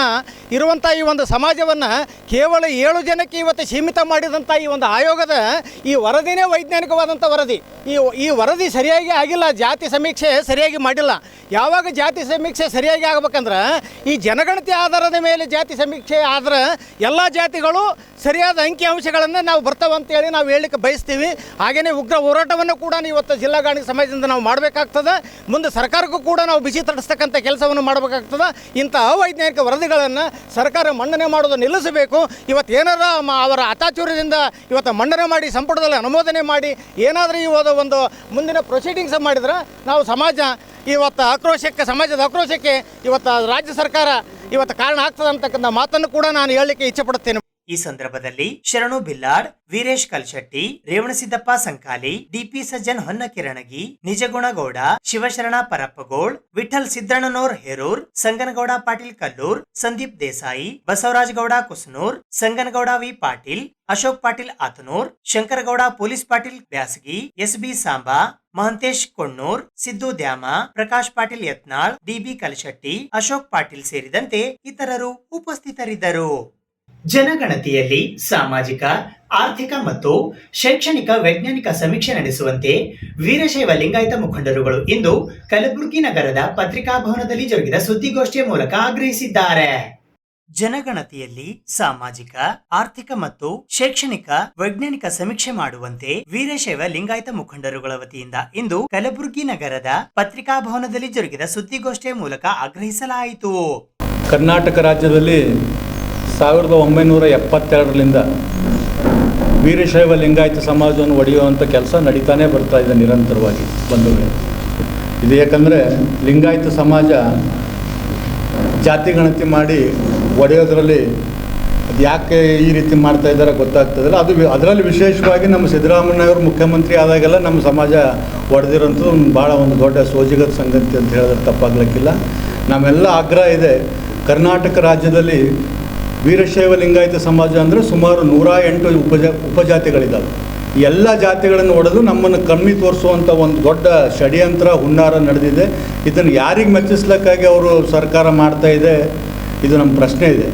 ಇರುವಂಥ ಈ ಒಂದು ಸಮಾಜವನ್ನು ಕೇವಲ 7 ಜನಕ್ಕೆ ಇವತ್ತು ಸೀಮಿತ ಮಾಡಿದಂಥ ಈ ಒಂದು ಆಯೋಗದ ಈ ವರದಿನೇ ವೈಜ್ಞಾನಿಕವಾದಂಥ ವರದಿ. ಈ ವರದಿ ಸರಿಯಾಗಿ ಆಗಿಲ್ಲ, ಜಾತಿ ಸಮೀಕ್ಷೆ ಸರಿಯಾಗಿ ಮಾಡಿಲ್ಲ. ಯಾವಾಗ ಜಾತಿ ಸಮೀಕ್ಷೆ ಸರಿಯಾಗಿ ಆಗಬೇಕಂದ್ರೆ ಈ ಜನಗಣತಿ ಆಧಾರದ ಮೇಲೆ ಜಾತಿ ಸಮೀಕ್ಷೆ ಆದ್ರೆ ಎಲ್ಲ ಜಾತಿಗಳು ಸರಿಯಾದ ಅಂಕಿಅಂಶಗಳನ್ನು ನಾವು ಬರ್ತಾವಂತೇಳಿ ನಾವು ಹೇಳಲಿಕ್ಕೆ ಬಯಸ್ತೀವಿ. ಹಾಗೆಯೇ ಉಗ್ರ ಹೋರಾಟವನ್ನು ಕೂಡ ಇವತ್ತು ಜಿಲ್ಲಾ ಗಾಣಿಗ ಸಮಾಜದಿಂದ ನಾವು ಮಾಡಬೇಕಾಗ್ತದೆ. ಮುಂದೆ ಸರ್ಕಾರಕ್ಕೂ ಕೂಡ ನಾವು ಬಿಸಿ ತಡಿಸ್ತಕ್ಕಂಥ ಕೆಲಸವನ್ನು ಮಾಡಬೇಕಾಗ್ತದೆ. ಇಂಥ ಅವೈಜ್ಞಾನಿಕ ವರದಿಗಳನ್ನು ಸರ್ಕಾರ ಮಂಡನೆ ಮಾಡೋದು ನಿಲ್ಲಿಸಬೇಕು. ಇವತ್ತು ಏನಾರ ಅವರ ಅತಾಚುರ್ಯದಿಂದ ಇವತ್ತು ಮಂಡನೆ ಮಾಡಿ ಸಂಪುಟದಲ್ಲಿ ಅನುಮೋದನೆ ಮಾಡಿ ಏನಾದರೂ ಒಂದು ಮುಂದಿನ ಪ್ರೊಸೀಡಿಂಗ್ಸ್ ಮಾಡಿದ್ರೆ ನಾವು ಸಮಾಜದ ಆಕ್ರೋಶಕ್ಕೆ ಇವತ್ತು ರಾಜ್ಯ ಸರ್ಕಾರ ಇವತ್ತು ಕಾರಣ ಆಗ್ತದೆ ಅಂತಕ್ಕಂಥ ಮಾತನ್ನು ಕೂಡ ನಾನು ಹೇಳಲಿಕ್ಕೆ ಇಚ್ಛೆಪಡುತ್ತೇನೆ. ಈ ಸಂದರ್ಭದಲ್ಲಿ Sharanu Billad, Veeresh Kalshetty, Revanasiddappa Sankali, DP Sajjan Honnakirangi, Nijagunagouda, Shivasharana Parappagol, Vithal Siddannanor Herur, Sanganagouda Patil Kallur, Sandeep Desai, Basavarajagouda Kusanur, Sanganagouda V Patil, Ashok Patil Atanur, Shankaragouda police Patil Byasagi, SB Samba, Mahantesh Konnur, Siddu Dyama, Prakash Patil Yatnal, DB Kalshetty, Ashok Patil ಸೇರಿದಂತೆ ಇತರರು ಉಪಸ್ಥಿತರಿದ್ದರು. ಜನಗಣತಿಯಲ್ಲಿ ಸಾಮಾಜಿಕ, ಆರ್ಥಿಕ ಮತ್ತು ಶೈಕ್ಷಣಿಕ ವೈಜ್ಞಾನಿಕ ಸಮೀಕ್ಷೆ ನಡೆಸುವಂತೆ ವೀರಶೈವ ಲಿಂಗಾಯತ ಮುಖಂಡರುಗಳು ಇಂದು ಕಲಬುರಗಿ ನಗರದ ಪತ್ರಿಕಾ ಭವನದಲ್ಲಿ ಜರುಗಿದ ಸುದ್ದಿಗೋಷ್ಠಿಯ ಮೂಲಕ ಆಗ್ರಹಿಸಿದ್ದಾರೆ. ಜನಗಣತಿಯಲ್ಲಿ ಸಾಮಾಜಿಕ, ಆರ್ಥಿಕ ಮತ್ತು ಶೈಕ್ಷಣಿಕ ವೈಜ್ಞಾನಿಕ ಸಮೀಕ್ಷೆ ಮಾಡುವಂತೆ ವೀರಶೈವ ಲಿಂಗಾಯತ ಮುಖಂಡರುಗಳ ವತಿಯಿಂದ ಇಂದು ಕಲಬುರಗಿ ನಗರದ ಪತ್ರಿಕಾ ಭವನದಲ್ಲಿ ಜರುಗಿದ ಸುದ್ದಿಗೋಷ್ಠಿಯ ಮೂಲಕ ಆಗ್ರಹಿಸಲಾಯಿತು. ಕರ್ನಾಟಕ ರಾಜ್ಯದಲ್ಲಿ 1972ರಿಂದ ವೀರಶೈವ ಲಿಂಗಾಯತ ಸಮಾಜವನ್ನು ಒಡೆಯುವಂಥ ಕೆಲಸ ನಡೀತಾನೆ ಬರ್ತಾ ಇದೆ ನಿರಂತರವಾಗಿ ಬಂಧುಗಳೇ. ಇದು ಯಾಕಂದರೆ ಲಿಂಗಾಯತ ಸಮಾಜ ಜಾತಿ ಗಣತಿ ಮಾಡಿ ಒಡೆಯೋದ್ರಲ್ಲಿ ಅದು ಯಾಕೆ ಈ ರೀತಿ ಮಾಡ್ತಾ ಇದ್ದಾರೆ ಗೊತ್ತಾಗ್ತದಿಲ್ಲ. ಅದರಲ್ಲಿ ವಿಶೇಷವಾಗಿ ನಮ್ಮ ಸಿದ್ದರಾಮಯ್ಯವರು ಮುಖ್ಯಮಂತ್ರಿ ಆದಾಗೆಲ್ಲ ನಮ್ಮ ಸಮಾಜ ಒಡೆದಿರೋಂಥದ್ದು ಭಾಳ ಒಂದು ದೊಡ್ಡ ಸೋಜಿಗದ ಸಂಗತಿ ಅಂತ ಹೇಳಿದ್ರೆ ತಪ್ಪಾಗ್ಲಿಕ್ಕಿಲ್ಲ. ನಮ್ಮೆಲ್ಲ ಆಗ್ರಹ ಇದೆ, ಕರ್ನಾಟಕ ರಾಜ್ಯದಲ್ಲಿ ವೀರಶೈವ ಲಿಂಗಾಯತ ಸಮಾಜ ಅಂದರೆ ಸುಮಾರು 108 ಉಪಜಾತಿಗಳಿದ್ದಾವೆ. ಎಲ್ಲ ಜಾತಿಗಳನ್ನು ಒಡೆದು ನಮ್ಮನ್ನು ಕಮ್ಮಿ ತೋರಿಸುವಂಥ ಒಂದು ದೊಡ್ಡ ಷಡ್ಯಂತ್ರ ಹುನ್ನಾರ ನಡೆದಿದೆ. ಇದನ್ನು ಯಾರಿಗೆ ಮೆಚ್ಚಿಸ್ಲಿಕ್ಕಾಗಿ ಅವರು ಸರ್ಕಾರ ಮಾಡ್ತಾ ಇದೆ, ಇದು ನಮ್ಮ ಪ್ರಶ್ನೆ ಇದೆ.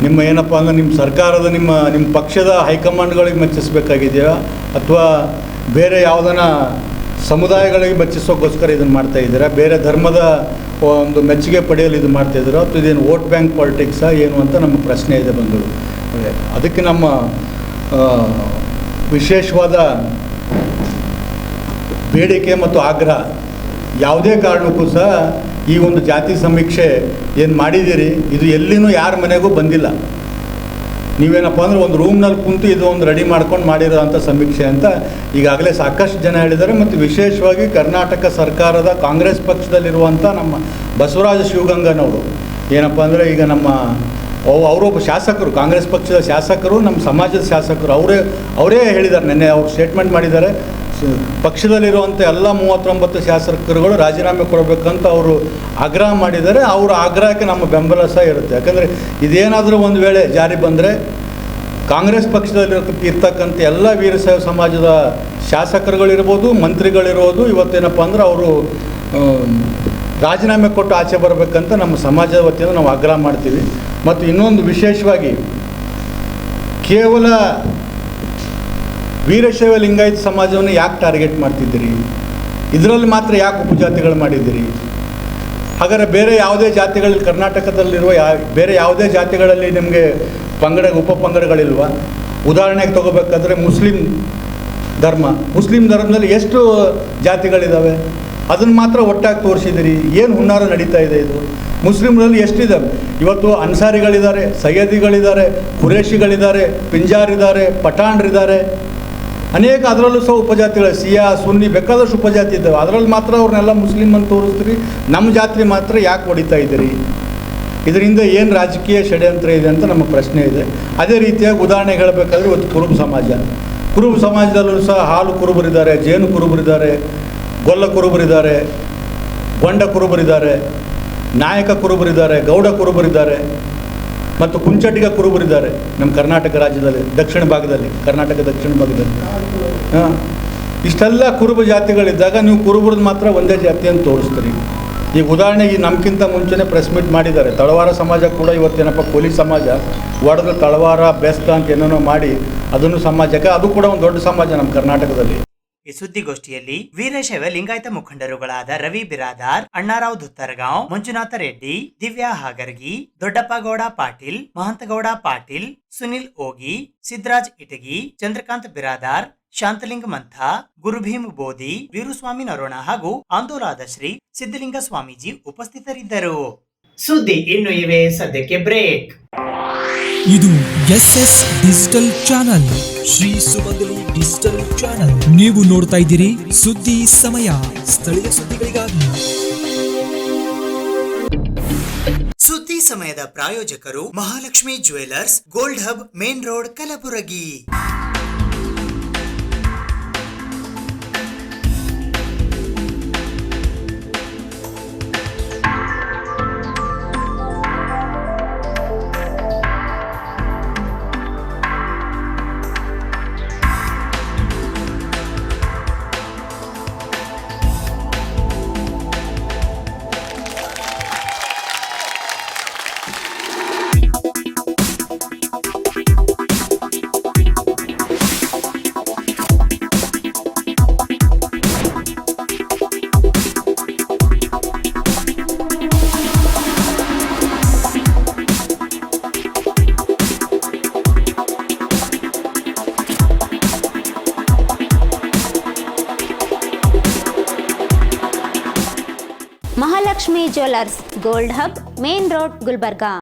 ನಿಮ್ಮ ಏನಪ್ಪ ಅಂದರೆ ನಿಮ್ಮ ಸರ್ಕಾರದ ನಿಮ್ಮ ಪಕ್ಷದ ಹೈಕಮಾಂಡ್ಗಳಿಗೆ ಮೆಚ್ಚಿಸ್ಬೇಕಾಗಿದೆಯಾ ಅಥವಾ ಬೇರೆ ಯಾವುದನ್ನ ಸಮುದಾಯಗಳಿಗೆ ಮೆಚ್ಚಿಸೋಕ್ಕೋಸ್ಕರ ಇದನ್ನು ಮಾಡ್ತಾ ಇದ್ದೀರಾ, ಬೇರೆ ಧರ್ಮದ ಒಂದು ಮೆಚ್ಚುಗೆ ಪಡೆಯಲು ಇದು ಮಾಡ್ತಾಯಿದ್ರು ಅಥವಾ ಇದೇನು ವೋಟ್ ಬ್ಯಾಂಕ್ ಪಾಲಿಟಿಕ್ಸಾ ಏನು ಅಂತ ನಮ್ಮ ಪ್ರಶ್ನೆ ಇದೆ ಬಂದರು. ಅದಕ್ಕೆ ನಮ್ಮ ವಿಶೇಷವಾದ ಬೇಡಿಕೆ ಮತ್ತು ಆಗ್ರಹ, ಯಾವುದೇ ಕಾರಣಕ್ಕೂ ಸಹ ಈ ಒಂದು ಜಾತಿ ಸಮೀಕ್ಷೆ ಏನು ಮಾಡಿದ್ದೀರಿ ಇದು ಎಲ್ಲಿನೂ ಯಾರ ಮನೆಗೂ ಬಂದಿಲ್ಲ. ನೀವೇನಪ್ಪ ಅಂದರೆ ಒಂದು ರೂಮ್ನಲ್ಲಿ ಕುಂತು ಇದು ಒಂದು ರೆಡಿ ಮಾಡ್ಕೊಂಡು ಮಾಡಿರೋಂಥ ಸಮೀಕ್ಷೆ ಅಂತ ಈಗಾಗಲೇ ಸಾಕಷ್ಟು ಜನ ಹೇಳಿದ್ದಾರೆ. ಮತ್ತು ವಿಶೇಷವಾಗಿ ಕರ್ನಾಟಕ ಸರ್ಕಾರದ ಕಾಂಗ್ರೆಸ್ ಪಕ್ಷದಲ್ಲಿರುವಂಥ ನಮ್ಮ ಬಸವರಾಜ ಶಿವಗಂಗನವರು ಏನಪ್ಪ ಅಂದರೆ ಈಗ ನಮ್ಮ ಅವರೊಬ್ಬ ಶಾಸಕರು, ಕಾಂಗ್ರೆಸ್ ಪಕ್ಷದ ಶಾಸಕರು, ನಮ್ಮ ಸಮಾಜದ ಶಾಸಕರು, ಅವರೇ ಹೇಳಿದ್ದಾರೆ, ನಿನ್ನೆ ಅವ್ರು ಸ್ಟೇಟ್ಮೆಂಟ್ ಮಾಡಿದ್ದಾರೆ, ಪಕ್ಷದಲ್ಲಿರುವಂಥ ಎಲ್ಲ 39 ಶಾಸಕರುಗಳು ರಾಜೀನಾಮೆ ಕೊಡಬೇಕಂತ ಅವರು ಆಗ್ರಹ ಮಾಡಿದ್ದಾರೆ. ಅವರ ಆಗ್ರಹಕ್ಕೆ ನಮ್ಮ ಬೆಂಬಲ ಸಹ ಇರುತ್ತೆ. ಯಾಕಂದರೆ ಇದೇನಾದರೂ ಒಂದು ವೇಳೆ ಜಾರಿ ಬಂದರೆ ಕಾಂಗ್ರೆಸ್ ಪಕ್ಷದಲ್ಲಿ ಇರ್ತಕ್ಕಂಥ ಎಲ್ಲ ವೀರಶೈವ ಸಮಾಜದ ಶಾಸಕರುಗಳಿರ್ಬೋದು, ಮಂತ್ರಿಗಳಿರ್ಬೋದು, ಇವತ್ತೇನಪ್ಪ ಅಂದ್ರೆ ಅವರು ರಾಜೀನಾಮೆ ಕೊಟ್ಟು ಆಚೆ ಬರಬೇಕಂತ ನಮ್ಮ ಸಮಾಜದ ವತಿಯಿಂದ ನಾವು ಆಗ್ರಹ ಮಾಡ್ತೀವಿ. ಮತ್ತು ಇನ್ನೊಂದು ವಿಶೇಷವಾಗಿ ಕೇವಲ ವೀರಶೈವ ಲಿಂಗಾಯತ ಸಮಾಜವನ್ನು ಯಾಕೆ ಟಾರ್ಗೆಟ್ ಮಾಡ್ತಿದ್ದೀರಿ? ಇದರಲ್ಲಿ ಮಾತ್ರ ಯಾಕೆ ಉಪಜಾತಿಗಳು ಮಾಡಿದ್ದೀರಿ? ಹಾಗಾದರೆ ಬೇರೆ ಯಾವುದೇ ಜಾತಿಗಳಲ್ಲಿ ಕರ್ನಾಟಕದಲ್ಲಿರುವ ಬೇರೆ ಯಾವುದೇ ಜಾತಿಗಳಲ್ಲಿ ನಿಮಗೆ ಉಪಪಂಗಡಗಳಿಲ್ವ? ಉದಾಹರಣೆಗೆ ತಗೋಬೇಕಾದ್ರೆ ಮುಸ್ಲಿಂ ಧರ್ಮದಲ್ಲಿ ಎಷ್ಟು ಜಾತಿಗಳಿದ್ದಾವೆ? ಅದನ್ನು ಮಾತ್ರ ಒಟ್ಟಾಗಿ ತೋರಿಸಿದಿರಿ. ಏನು ಹುನ್ನಾರ ನಡೀತಾ ಇದೆ ಇದು? ಮುಸ್ಲಿಮ್ರಲ್ಲಿ ಎಷ್ಟಿದ್ದಾವೆ? ಇವತ್ತು ಅನ್ಸಾರಿಗಳಿದ್ದಾರೆ, ಸಯ್ಯದಿಗಳಿದ್ದಾರೆ, ಕುರೇಶಿಗಳಿದ್ದಾರೆ, ಪಿಂಜಾರಿದ್ದಾರೆ, ಪಠಾಣ್ರಿದ್ದಾರೆ, ಅನೇಕ ಅದರಲ್ಲೂ ಸಹ ಉಪಜಾತಿಗಳು, ಸಿಯಾ, ಸುನ್ನಿ, ಬೇಕಾದಷ್ಟು ಉಪಜಾತಿ ಇದ್ದಾವೆ. ಅದರಲ್ಲಿ ಮಾತ್ರ ಅವ್ರನ್ನೆಲ್ಲ ಮುಸ್ಲಿಮ್ ಅಂತ ತೋರಿಸ್ತೀರಿ, ನಮ್ಮ ಜಾತಿ ಮಾತ್ರ ಯಾಕೆ ಹೊಡಿತಾ ಇದ್ದೀರಿ? ಇದರಿಂದ ಏನು ರಾಜಕೀಯ ಷಡ್ಯಂತ್ರ ಇದೆ ಅಂತ ನಮ್ಮ ಪ್ರಶ್ನೆ ಇದೆ. ಅದೇ ರೀತಿಯಾಗಿ ಉದಾಹರಣೆ ಹೇಳಬೇಕಾದ್ರೆ ಇವತ್ತು ಕುರುಬ ಸಮಾಜದಲ್ಲೂ ಸಹ ಹಾಲು ಕುರುಬರಿದ್ದಾರೆ, ಜೇನು ಕುರುಬರಿದ್ದಾರೆ, ಗೊಲ್ಲ ಕುರುಬರಿದ್ದಾರೆ, ಗೊಂಡ ಕುರುಬರಿದ್ದಾರೆ, ನಾಯಕ ಕುರುಬರಿದ್ದಾರೆ, ಗೌಡ ಕುರುಬರಿದ್ದಾರೆ ಮತ್ತು ಕುಂಚಟಿಗ ಕುರುಬರಿದ್ದಾರೆ ನಮ್ಮ ಕರ್ನಾಟಕ ರಾಜ್ಯದಲ್ಲಿ, ಕರ್ನಾಟಕ ದಕ್ಷಿಣ ಭಾಗದಲ್ಲಿ. ಇಷ್ಟೆಲ್ಲ ಕುರುಬ ಜಾತಿಗಳಿದ್ದಾಗ ನೀವು ಕುರುಬರದ್ದು ಮಾತ್ರ ಒಂದೇ ಜಾತಿ ಅಂತ ತೋರಿಸ್ತೀರಿ. ಈಗ ಉದಾಹರಣೆಗೆ ನಮಗಿಂತ ಮುಂಚೆನೇ ಪ್ರೆಸ್ ಮೀಟ್ ಮಾಡಿದ್ದಾರೆ. ತಳವಾರ ಸಮಾಜ ಕೂಡ ಇವತ್ತೇನಪ್ಪ ಕೋಲಿ ಸಮಾಜ ಒಡೆದು ತಳವಾರ ಬೆಸ್ತ ಅಂತ ಏನೇನೋ ಮಾಡಿ ಅದನ್ನು ಸಮಾಜಕ್ಕೆ, ಅದು ಕೂಡ ಒಂದು ದೊಡ್ಡ ಸಮಾಜ ನಮ್ಮ ಕರ್ನಾಟಕದಲ್ಲಿ. ಈ ಸುದ್ದಿಗೋಷ್ಠಿಯಲ್ಲಿ ವೀರಶೈವ ಲಿಂಗಾಯತ ಮುಖಂಡರುಗಳಾದ ರವಿ ಬಿರಾದಾರ್, ಅಣ್ಣಾರಾವ್ ಧುತ್ತರಗಾಂವ್, ಮಂಜುನಾಥ ರೆಡ್ಡಿ, ದಿವ್ಯಾ ಹಾಗರ್ಗಿ, ದೊಡ್ಡಪ್ಪಗೌಡ ಪಾಟೀಲ್, ಮಹಂತಗೌಡ ಪಾಟೀಲ್, ಸುನಿಲ್ ಓಗಿ, ಸಿದ್ದರಾಜ್ ಇಟಗಿ, ಚಂದ್ರಕಾಂತ್ ಬಿರಾದಾರ್, ಶಾಂತಲಿಂಗ ಮಂಥ, ಗುರುಭೀಮ್ ಬೋಧಿ, ವೀರುಸ್ವಾಮಿ ನರೋಣ ಹಾಗೂ ಆಂದೋಲನದ ಶ್ರೀ ಸಿದ್ಧಲಿಂಗ ಸ್ವಾಮೀಜಿ ಉಪಸ್ಥಿತರಿದ್ದರು. ಸುದ್ದಿ ಇನ್ನು ಇವೆ, ಸದ್ಯಕ್ಕೆ ಬ್ರೇಕ್. ಇದು SS ಡಿಜಿಟಲ್ ಚಾನಲ್, ಶ್ರೀ ಸುಮಂಗಲಿ ಡಿಜಿಟಲ್ ಚಾನಲ್. ನೀವು ನೋಡ್ತಾ ಇದ್ದೀರಿ ಸುದ್ದಿ ಸಮಯ, ಸ್ಥಳೀಯ ಸುದ್ದಿಗಳಿಗಾಗಿ. ಸುದ್ದಿ ಸಮಯದ ಪ್ರಾಯೋಜಕರು Mahalakshmi jewellers, gold hub, main road, Kalaburagi. Mahalakshmi jewellers, gold hub, main road, Gulbarga.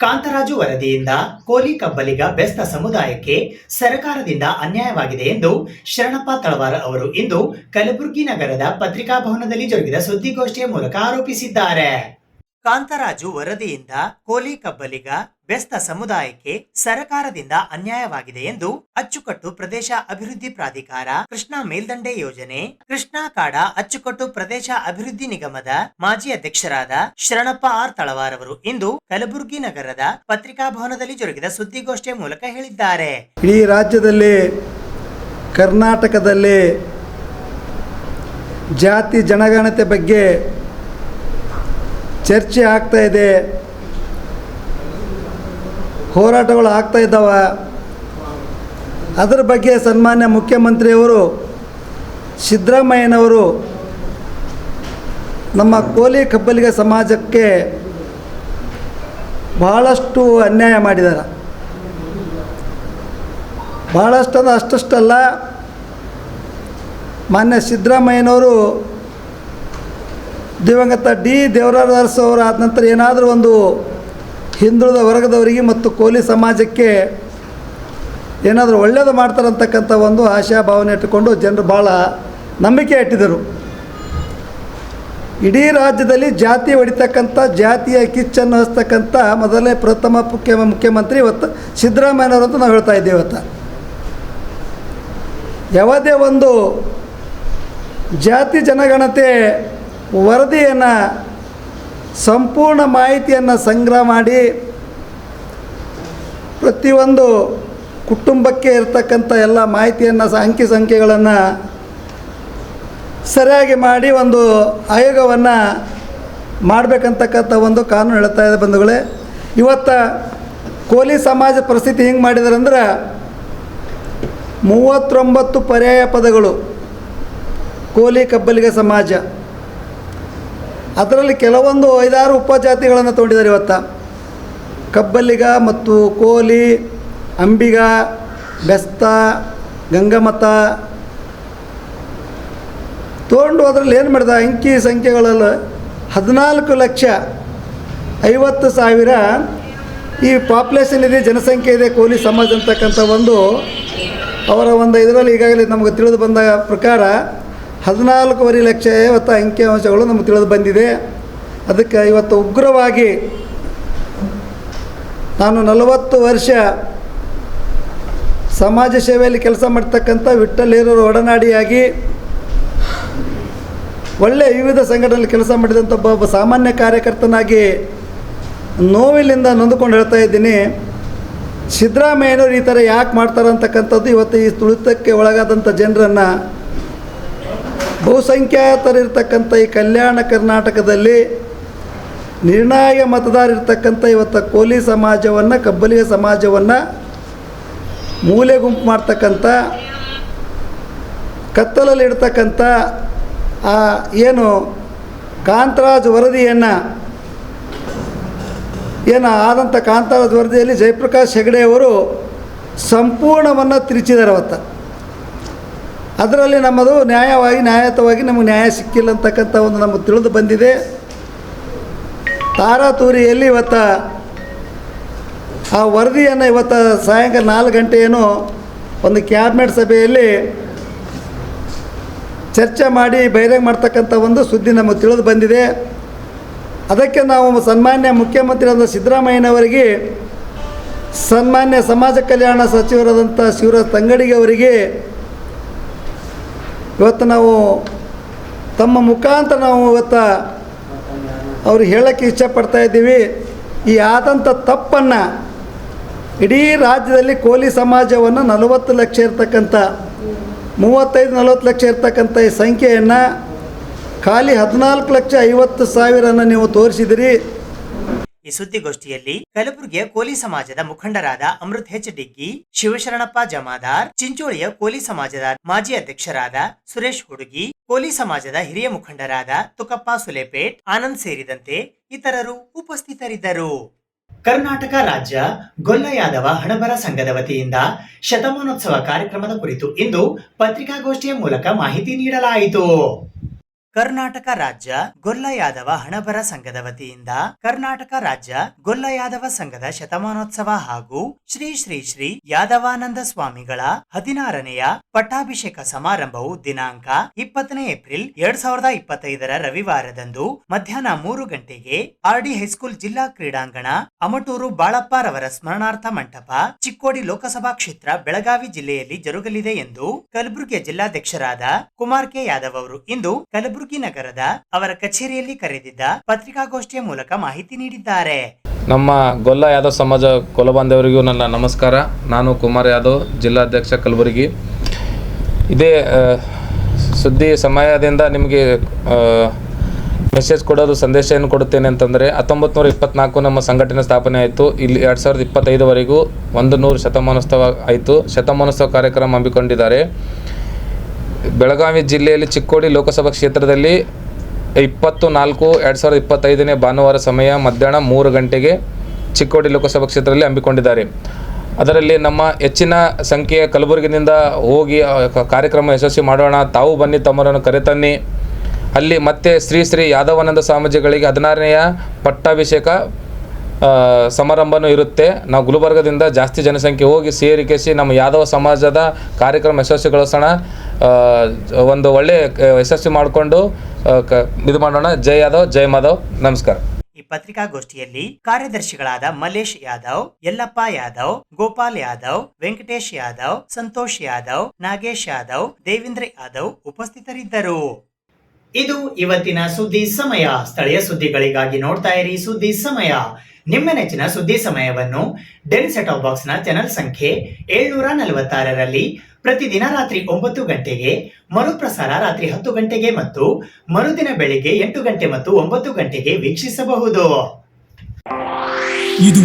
Kantharaju ವರದಿಯಿಂದ ಕೋಲಿ ಕಬ್ಬಲಿಗ ಬೆಸ್ತ ಸಮುದಾಯಕ್ಕೆ ಸರ್ಕಾರದಿಂದ ಅನ್ಯಾಯವಾಗಿದೆ ಎಂದು ಶರಣಪ್ಪ ತಳವಾರ ಅವರು ಇಂದು ಕಲಬುರಗಿ ನಗರದ ಪತ್ರಿಕಾ ಭವನದಲ್ಲಿ ಜರುಗಿದ ಸುದ್ದಿಗೋಷ್ಠಿಯ ಮೂಲಕ ಆರೋಪಿಸಿದ್ದಾರೆ. ಕಾಂತರಾಜು ವರದಿಯಿಂದ ಕೋಲಿ ಕಬ್ಬಲಿಗ ಬೆಸ್ತ ಸಮುದಾಯಕ್ಕೆ ಸರ್ಕಾರದಿಂದ ಅನ್ಯಾಯವಾಗಿದೆ ಎಂದು ಅಚ್ಚುಕಟ್ಟು ಪ್ರದೇಶ ಅಭಿವೃದ್ಧಿ ಪ್ರಾಧಿಕಾರ, ಕೃಷ್ಣಾ ಮೇಲ್ದಂಡೆ ಯೋಜನೆ, ಕೃಷ್ಣಾ ಕಾಡ ಅಚ್ಚುಕಟ್ಟು ಪ್ರದೇಶ ಅಭಿವೃದ್ಧಿ ನಿಗಮದ ಮಾಜಿ ಅಧ್ಯಕ್ಷರಾದ ಶರಣಪ್ಪ ಆರ್ ತಳವಾರ್ ಅವರು ಇಂದು ಕಲಬುರಗಿ ನಗರದ ಪತ್ರಿಕಾ ಭವನದಲ್ಲಿ ಜರುಗಿದ ಸುದ್ದಿಗೋಷ್ಠಿಯ ಮೂಲಕ ಹೇಳಿದ್ದಾರೆ. ಇಡೀ ರಾಜ್ಯದಲ್ಲಿ, ಕರ್ನಾಟಕದಲ್ಲಿ ಜಾತಿ ಜನಗಣತಿ ಬಗ್ಗೆ ಚರ್ಚೆ ಆಗ್ತಾ ಇದೆ. ಹೋರಾಟಗಳು ಆಗ್ತಾ ಇದ್ದಾವೆ. ಅದರ ಬಗ್ಗೆ ಸನ್ಮಾನ್ಯ ಮುಖ್ಯಮಂತ್ರಿಯವರು ಸಿದ್ದರಾಮಯ್ಯನವರು ನಮ್ಮ ಕೋಲಿ ಕಬ್ಬಲಿಗ ಸಮಾಜಕ್ಕೆ ಬಹಳಷ್ಟು ಅನ್ಯಾಯ ಮಾಡಿದ್ದಾರೆ. ಭಾಳಷ್ಟು ಅಷ್ಟಲ್ಲ, ಮಾನ್ಯ ಸಿದ್ದರಾಮಯ್ಯನವರು ದಿವಂಗತ ಡಿ ದೇವರಾಜ್ ಅವರು ಆದ ನಂತರ ಏನಾದರೂ ಒಂದು ಹಿಂದುಳಿದ ವರ್ಗದವರಿಗೆ ಮತ್ತು ಕೋಲಿ ಸಮಾಜಕ್ಕೆ ಏನಾದರೂ ಒಳ್ಳೆಯದು ಮಾಡ್ತಾರಂತಕ್ಕಂಥ ಒಂದು ಆಶಾಭಾವನೆ ಇಟ್ಟುಕೊಂಡು ಜನರು ಭಾಳ ನಂಬಿಕೆ ಇಟ್ಟಿದ್ದರು. ಇಡೀ ರಾಜ್ಯದಲ್ಲಿ ಜಾತಿ ಹೊಡಿತಕ್ಕಂಥ ಜಾತಿಯ ಕಿಚ್ಚನ್ನು ಹಚ್ತಕ್ಕಂಥ ಮೊದಲನೇ ಪ್ರಥಮ ಮುಖ್ಯಮಂತ್ರಿ ಇವತ್ತು ಸಿದ್ದರಾಮಯ್ಯನವರು ಅಂತ ನಾವು ಹೇಳ್ತಾ ಇದ್ದೇವೆ. ಇವತ್ತು ಯಾವುದೇ ಒಂದು ಜಾತಿ ಜನಗಣತಿ ವರದಿಯನ್ನು ಸಂಪೂರ್ಣ ಮಾಹಿತಿಯನ್ನು ಸಂಗ್ರಹ ಮಾಡಿ ಪ್ರತಿಯೊಂದು ಕುಟುಂಬಕ್ಕೆ ಇರತಕ್ಕಂಥ ಎಲ್ಲ ಮಾಹಿತಿಯನ್ನು ಅಂಕಿ ಸಂಖ್ಯೆಗಳನ್ನು ಸರಿಯಾಗಿ ಮಾಡಿ ಒಂದು ಆಯೋಗವನ್ನು ಮಾಡಬೇಕಂತಕ್ಕಂಥ ಒಂದು ಕಾನೂನು ಹೇಳ್ತಾ ಇದೆ ಬಂಧುಗಳೇ. ಇವತ್ತು ಕೋಲಿ ಸಮಾಜ ಪರಿಸ್ಥಿತಿ ಹೆಂಗೆ ಮಾಡಿದ್ದಾರೆ ಅಂದ್ರೆ 39 ಪರ್ಯಾಯ ಪದಗಳು ಕೋಲಿ ಕಬ್ಬಲಿಗ ಸಮಾಜ, ಅದರಲ್ಲಿ ಕೆಲವೊಂದು 5-6 ಉಪಜಾತಿಗಳನ್ನು ತೊಗೊಂಡಿದ್ದಾರೆ. ಇವತ್ತು ಕಬ್ಬಲಿಗ ಮತ್ತು ಕೋಲಿ, ಅಂಬಿಗ, ಬೆಸ್ತ, ಗಂಗಮತ ತೊಗೊಂಡು ಅದರಲ್ಲಿ ಏನು ಮಾಡಿದ ಅಂಕಿ ಸಂಖ್ಯೆಗಳಲ್ಲಿ 14,50,000 ಈ ಪಾಪ್ಯುಲೇಷನ್ ಇದೆ, ಜನಸಂಖ್ಯೆ ಇದೆ ಕೋಲಿ ಸಮಾಜ ಅಂತಕ್ಕಂಥ ಒಂದು ಅವರ ಒಂದು ಇದರಲ್ಲಿ ಈಗಾಗಲೇ ನಮಗೆ ತಿಳಿದು ಬಂದ ಪ್ರಕಾರ 14.5 ಲಕ್ಷ ಇವತ್ತು ಅಂಕಿಅಂಶಗಳು ನಮಗೆ ತಿಳಿದು ಬಂದಿದೆ. ಅದಕ್ಕೆ ಇವತ್ತು ಉಗ್ರವಾಗಿ ನಾನು 40 ವರ್ಷ ಸಮಾಜ ಸೇವೆಯಲ್ಲಿ ಕೆಲಸ ಮಾಡ್ತಕ್ಕಂಥ ವಿಠ್ಠಲೇರವರು ಒಡನಾಡಿಯಾಗಿ ಒಳ್ಳೆಯ ವಿವಿಧ ಸಂಘಟನೆಯಲ್ಲಿ ಕೆಲಸ ಮಾಡಿದಂಥ ಒಬ್ಬ ಸಾಮಾನ್ಯ ಕಾರ್ಯಕರ್ತನಾಗಿ ನೋವಿನಿಂದ ನೊಂದುಕೊಂಡು ಹೇಳ್ತಾ ಇದ್ದೀನಿ. ಸಿದ್ದರಾಮಯ್ಯನವರು ಈ ಥರ ಯಾಕೆ ಮಾಡ್ತಾರೆ ಅಂತಕ್ಕಂಥದ್ದು ಇವತ್ತು ಈ ತುಳಿತಕ್ಕೆ ಒಳಗಾದಂಥ ಜನರನ್ನು ಬಹುಸಂಖ್ಯಾತರಿರ್ತಕ್ಕಂಥ ಈ ಕಲ್ಯಾಣ ಕರ್ನಾಟಕದಲ್ಲಿ ನಿರ್ಣಾಯಕ ಮತದಾರ ಇರ್ತಕ್ಕಂಥ ಇವತ್ತು ಕೋಲಿ ಸಮಾಜವನ್ನು, ಕಬ್ಬಲಿಗ ಸಮಾಜವನ್ನು ಮೂಲೆ ಗುಂಪು ಮಾಡ್ತಕ್ಕಂಥ, ಕತ್ತಲಲ್ಲಿ ಇಡ್ತಕ್ಕಂಥ ಏನು ಕಾಂತರಾಜ್ ವರದಿಯನ್ನು ಆದಂಥ ಕಾಂತರಾಜ್ ವರದಿಯಲ್ಲಿ ಜಯಪ್ರಕಾಶ್ ಹೆಗಡೆಯವರು ಸಂಪೂರ್ಣವನ್ನು ತಿರುಚಿದ್ದಾರೆ. ಅವತ್ತು ಅದರಲ್ಲಿ ನಮ್ಮದು ನ್ಯಾಯಯುತವಾಗಿ ನಮಗೆ ನ್ಯಾಯ ಸಿಕ್ಕಿಲ್ಲ ಅಂತಕ್ಕಂಥ ಒಂದು ನಮಗೆ ತಿಳಿದು ಬಂದಿದೆ. ತಾರಾತೂರಿಯಲ್ಲಿ ಇವತ್ತು ಆ ವರದಿಯನ್ನು ಇವತ್ತು ಸಾಯಂಕಾಲ 4 ಗಂಟೆ ಏನೋ ಒಂದು ಕ್ಯಾಬಿನೆಟ್ ಸಭೆಯಲ್ಲಿ ಚರ್ಚೆ ಮಾಡಿ ಬಹಿರಂಗ ಮಾಡ್ತಕ್ಕಂಥ ಒಂದು ಸುದ್ದಿ ನಮಗೆ ತಿಳಿದು ಬಂದಿದೆ. ಅದಕ್ಕೆ ನಾವು ಸನ್ಮಾನ್ಯ ಮುಖ್ಯಮಂತ್ರಿಯಾದ ಸಿದ್ದರಾಮಯ್ಯನವರಿಗೆ, ಸನ್ಮಾನ್ಯ ಸಮಾಜ ಕಲ್ಯಾಣ ಸಚಿವರಾದಂಥ ಶಿವರಾಜ್ ತಂಗಡಿಗೆ ಅವರಿಗೆ ಇವತ್ತು ನಾವು ತಮ್ಮ ಮುಖಾಂತರ ನಾವು ಇವತ್ತು ಅವ್ರಿಗೆ ಹೇಳೋಕ್ಕೆ ಇಷ್ಟಪಡ್ತಾ ಇದ್ದೀವಿ. ಈ ಆದಂಥ ತಪ್ಪನ್ನು ಇಡೀ ರಾಜ್ಯದಲ್ಲಿ ಕೋಲಿ ಸಮಾಜವನ್ನು 40 ಲಕ್ಷ ಇರ್ತಕ್ಕಂಥ 35-40 ಲಕ್ಷ ಇರ್ತಕ್ಕಂಥ ಈ ಸಂಖ್ಯೆಯನ್ನು ಖಾಲಿ 14,50,000 ನೀವು ತೋರಿಸಿದಿರಿ. ಈ ಸುದ್ದಿಗೋಷ್ಠಿಯಲ್ಲಿ ಕಲಬುರಗಿಯ ಕೋಲಿ ಸಮಾಜದ ಮುಖಂಡರಾದ ಅಮೃತ್ ಹೆಚ್ ಡಿಗ್ಗಿ, ಶಿವಶರಣಪ್ಪ ಜಮಾದಾರ್, ಚಿಂಚೋಳಿಯ ಕೋಲಿ ಸಮಾಜದ ಮಾಜಿ ಅಧ್ಯಕ್ಷರಾದ ಸುರೇಶ್ ಹುಡುಗಿ, ಕೋಲಿ ಸಮಾಜದ ಹಿರಿಯ ಮುಖಂಡರಾದ ತುಕಪ್ಪ ಸುಲೇಪೇಟ್, ಆನಂದ್ ಸೇರಿದಂತೆ ಇತರರು ಉಪಸ್ಥಿತರಿದ್ದರು. ಕರ್ನಾಟಕ ರಾಜ್ಯ ಗೊಲ್ಲ ಯಾದವ ಹಣಬರ ಸಂಘದ ವತಿಯಿಂದ ಶತಮಾನೋತ್ಸವ ಕಾರ್ಯಕ್ರಮದ ಕುರಿತು ಇಂದು ಪತ್ರಿಕಾಗೋಷ್ಠಿಯ ಮೂಲಕ ಮಾಹಿತಿ ನೀಡಲಾಯಿತು. ಕರ್ನಾಟಕ ರಾಜ್ಯ ಗೊಲ್ಲ ಯಾದವ ಹಣಬರ ಸಂಘದ ವತಿಯಿಂದ ಕರ್ನಾಟಕ ರಾಜ್ಯ ಗೊಲ್ಲ ಯಾದವ ಸಂಘದ ಶತಮಾನೋತ್ಸವ ಹಾಗೂ ಶ್ರೀ ಶ್ರೀ ಶ್ರೀ ಯಾದವಾನಂದ ಸ್ವಾಮಿಗಳ 16ನೆಯ ಪಟ್ಟಾಭಿಷೇಕ ಸಮಾರಂಭವು ದಿನಾಂಕ 20 ಏಪ್ರಿಲ್ 2025 ರವಿವಾರದಂದು ಮಧ್ಯಾಹ್ನ 3 ಗಂಟೆಗೆ ಆರ್ಡಿ ಹೈಸ್ಕೂಲ್ ಜಿಲ್ಲಾ ಕ್ರೀಡಾಂಗಣ, ಅಮಟೂರು ಬಾಳಪ್ಪರವರ ಸ್ಮರಣಾರ್ಥ ಮಂಟಪ, ಚಿಕ್ಕೋಡಿ ಲೋಕಸಭಾ ಕ್ಷೇತ್ರ, ಬೆಳಗಾವಿ ಜಿಲ್ಲೆಯಲ್ಲಿ ಜರುಗಲಿದೆ ಎಂದು ಕಲಬುರಗಿಯ ಜಿಲ್ಲಾಧ್ಯಕ್ಷರಾದ ಕುಮಾರ್ ಕೆ ಯಾದವ್ ಅವರು ಇಂದು ಕಲಬುರಗಿ ನಗರದ ಅವರ ಕಚೇರಿಯಲ್ಲಿ ಕರೆದಿದ್ದ ಪತ್ರಿಕಾಗೋಷ್ಠಿಯ ಮೂಲಕ ಮಾಹಿತಿ ನೀಡಿದ್ದಾರೆ. ನಮ್ಮ ಗೊಲ್ಲ ಯಾದವ್ ಸಮಾಜ ಕುಲಬಾಂಧವರಿಗೂ ನನ್ನ ನಮಸ್ಕಾರ. ನಾನು ಕುಮಾರ್ ಯಾದವ್, ಜಿಲ್ಲಾಧ್ಯಕ್ಷ ಕಲಬುರಗಿ. ಇದೇ ಸುದ್ದಿ ಸಮಯದಿಂದ ನಿಮಗೆ ಮೆಸೇಜ್ ಕೊಡೋದು ಸಂದೇಶ ಏನು ಕೊಡುತ್ತೇನೆ ಅಂತಂದರೆ 1924 ನಮ್ಮ ಸಂಘಟನೆ ಸ್ಥಾಪನೆ ಆಯಿತು. ಇಲ್ಲಿ 2025ವರೆಗೂ 100 ಶತಮಾನೋತ್ಸವ ಆಯಿತು. ಶತಮಾನೋತ್ಸವ ಕಾರ್ಯಕ್ರಮ ಹಮ್ಮಿಕೊಂಡಿದ್ದಾರೆ. ಬೆಳಗಾವಿ ಜಿಲ್ಲೆಯಲ್ಲಿ ಚಿಕ್ಕೋಡಿ ಲೋಕಸಭಾ ಕ್ಷೇತ್ರದಲ್ಲಿ 24/2025 ಭಾನುವಾರ ಸಮಯ ಮಧ್ಯಾಹ್ನ 3 ಗಂಟೆಗೆ ಚಿಕ್ಕೋಡಿ ಲೋಕಸಭಾ ಕ್ಷೇತ್ರದಲ್ಲಿ ಹಮ್ಮಿಕೊಂಡಿದ್ದಾರೆ. ಅದರಲ್ಲಿ ನಮ್ಮ ಹೆಚ್ಚಿನ ಸಂಖ್ಯೆಯ ಕಲಬುರಗಿನಿಂದ ಹೋಗಿ ಕಾರ್ಯಕ್ರಮ ಯಶಸ್ವಿ ಮಾಡೋಣ. ತಾವು ಬನ್ನಿ, ತಮ್ಮರನ್ನು ಕರೆತನ್ನಿ. ಅಲ್ಲಿ ಮತ್ತೆ ಶ್ರೀ ಯಾದವಾನಂದ ಸ್ವಾಮೀಜಿಗಳಿಗೆ 16ನೆಯ ಪಟ್ಟಾಭಿಷೇಕ ಸಮಾರಂಭನೂ ಇರುತ್ತೆ. ನಾವು ಗುಲ್ಬರ್ಗದಿಂದ ಜಾಸ್ತಿ ಜನಸಂಖ್ಯೆ ಹೋಗಿ ಸೇರಿಕೆಸಿ ನಮ್ಮ ಯಾದವ ಸಮಾಜದ ಕಾರ್ಯಕ್ರಮ ಯಶಸ್ವಿಗೊಳಿಸೋಣ. ಒಂದು ಒಳ್ಳೆಯ ಯಶಸ್ವಿ ಮಾಡಿಕೊಂಡು ಇದು ಮಾಡೋಣ. ಜೈ ಯಾದವ್, ಜೈ ಮಾಧವ್. ನಮಸ್ಕಾರ. ಈ ಪತ್ರಿಕಾಗೋಷ್ಠಿಯಲ್ಲಿ ಕಾರ್ಯದರ್ಶಿಗಳಾದ ಮಲ್ಲೇಶ್ ಯಾದವ್, ಯಲ್ಲಪ್ಪ ಯಾದವ್, ಗೋಪಾಲ್ ಯಾದವ್, ವೆಂಕಟೇಶ್ ಯಾದವ್, ಸಂತೋಷ್ ಯಾದವ್, ನಾಗೇಶ್ ಯಾದವ್, ದೇವೇಂದ್ರ ಯಾದವ್ ಉಪಸ್ಥಿತರಿದ್ದರು. ಇದು ಇವತ್ತಿನ ಸುದ್ದಿ ಸಮಯ. ಸ್ಥಳೀಯ ಸುದ್ದಿಗಳಿಗಾಗಿ ನೋಡ್ತಾ ಇರಿ ಸುದ್ದಿ ಸಮಯ. ನಿಮ್ಮ ನೆಚ್ಚಿನ ಸುದ್ದಿ ಸಮಯವನ್ನು ಡೆಲ್ ಸೆಟ್ ಆಫ್ ಬಾಕ್ಸ್ ನ ಚಾನೆಲ್ ಸಂಖ್ಯೆ 746ರಲ್ಲಿ ಪ್ರತಿದಿನ ರಾತ್ರಿ 9 ಗಂಟೆಗೆ, ಮರುಪ್ರಸಾರ ರಾತ್ರಿ 10 ಗಂಟೆಗೆ ಮತ್ತು ಮರುದಿನ ಬೆಳಿಗ್ಗೆ 8 ಗಂಟೆ ಮತ್ತು 9 ಗಂಟೆಗೆ ವೀಕ್ಷಿಸಬಹುದು. ಇದು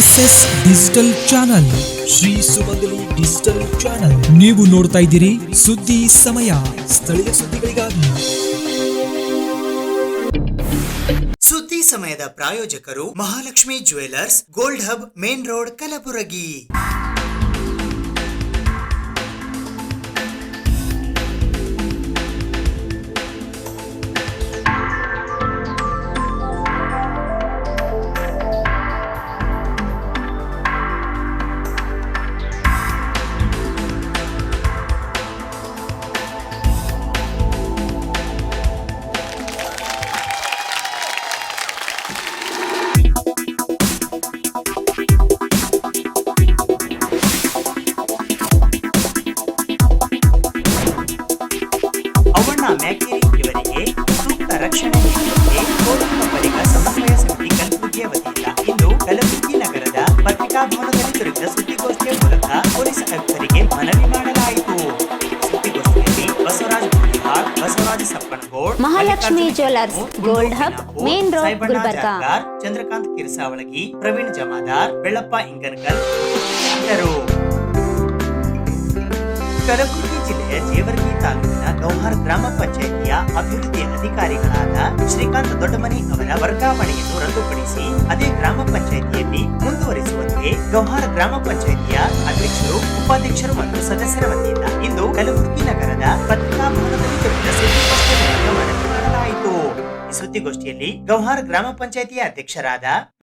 SS ಡಿಜಿಟಲ್ ಚಾನಲ್, ಶ್ರೀ ಸುಮಂಗಲಿ ಡಿಜಿಟಲ್ ಚಾನಲ್. ನೀವು ನೋಡ್ತಾ ಇದ್ದೀರಿ ಸುದ್ದಿ ಸಮಯ, ಸ್ಥಳೀಯ ಸುದ್ದಿಗಳಿಗಾಗಿ. ಸುದ್ದಿ ಸಮಯದ ಪ್ರಾಯೋಜಕರು Mahalakshmi jewellers, gold hub, main road, Kalaburagi. ಇವರಿಗೆ ಸೂಕ್ತ ರಕ್ಷಣೆ ನೀಡುವಂತೆ ಕೋರಿಕಾ ಸಮನ್ವಯ ಸಮಿತಿ ಕಲಬುರಗಿಯ ವತಿಯಿಂದ ಇಂದು ಕಲಬುರಗಿ ನಗರದ ಪತ್ರಿಕಾ ಭವನದಲ್ಲಿ ಜರುಗಿದ ಸುದ್ದಿಗೋಷ್ಠಿಯ ಮೂಲಕ ಪೊಲೀಸ್ ಆಯುಕ್ತರಿಗೆ ಮನವಿ ಮಾಡಲಾಯಿತು. ಸುದ್ದಿಗೋಷ್ಠಿಯಲ್ಲಿ Basavaraj Buddihal, Basavaraj Sappanagod, Mahalakshmi jewellers, gold hub, main road, Gulbarga, Chandrakant Kirsavalagi, Praveen Jamadar, Bellappa Inganakal ಇದ್ದರು. ಕಲಬುರಗಿ ಜಿಲ್ಲೆಯ ಜೇವರ್ಗಿ ತಾಲೂಕಿನ ಗೌಹಾರ್ ಗ್ರಾಮ ಪಂಚಾಯಿತಿಯ ಅಭಿವೃದ್ಧಿ ಅಧಿಕಾರಿಗಳಾದ ಶ್ರೀಕಾಂತ್ ದೊಡ್ಡಮನಿ ಅವರ ವರ್ಗಾವಣೆಯನ್ನು ರದ್ದುಪಡಿಸಿ ಅದೇ ಗ್ರಾಮ ಪಂಚಾಯಿತಿಯಲ್ಲಿ ಮುಂದುವರಿಸುವಂತೆ ಗೌಹಾರ್ ಗ್ರಾಮ ಪಂಚಾಯಿತಿಯ ಅಧ್ಯಕ್ಷರು, ಉಪಾಧ್ಯಕ್ಷರು ಮತ್ತು ಸದಸ್ಯರ ವತಿಯಿಂದ ಇಂದು ಕಲಬುರಗಿ ನಗರದ ಪತ್ರಿಕಾ ಭವನದಲ್ಲಿ ಜರುಗಿದ ಸುದ್ದಿಗೋಷ್ಠಿಯಲ್ಲಿ ಮನವಿ ಮಾಡಲಾಯಿತು. ಈ ಸುದ್ದಿಗೋಷ್ಠಿಯಲ್ಲಿ ಗೌಹಾರ್ ಗ್ರಾಮ ಪಂಚಾಯಿತಿಯ ಅಧ್ಯಕ್ಷರಾದ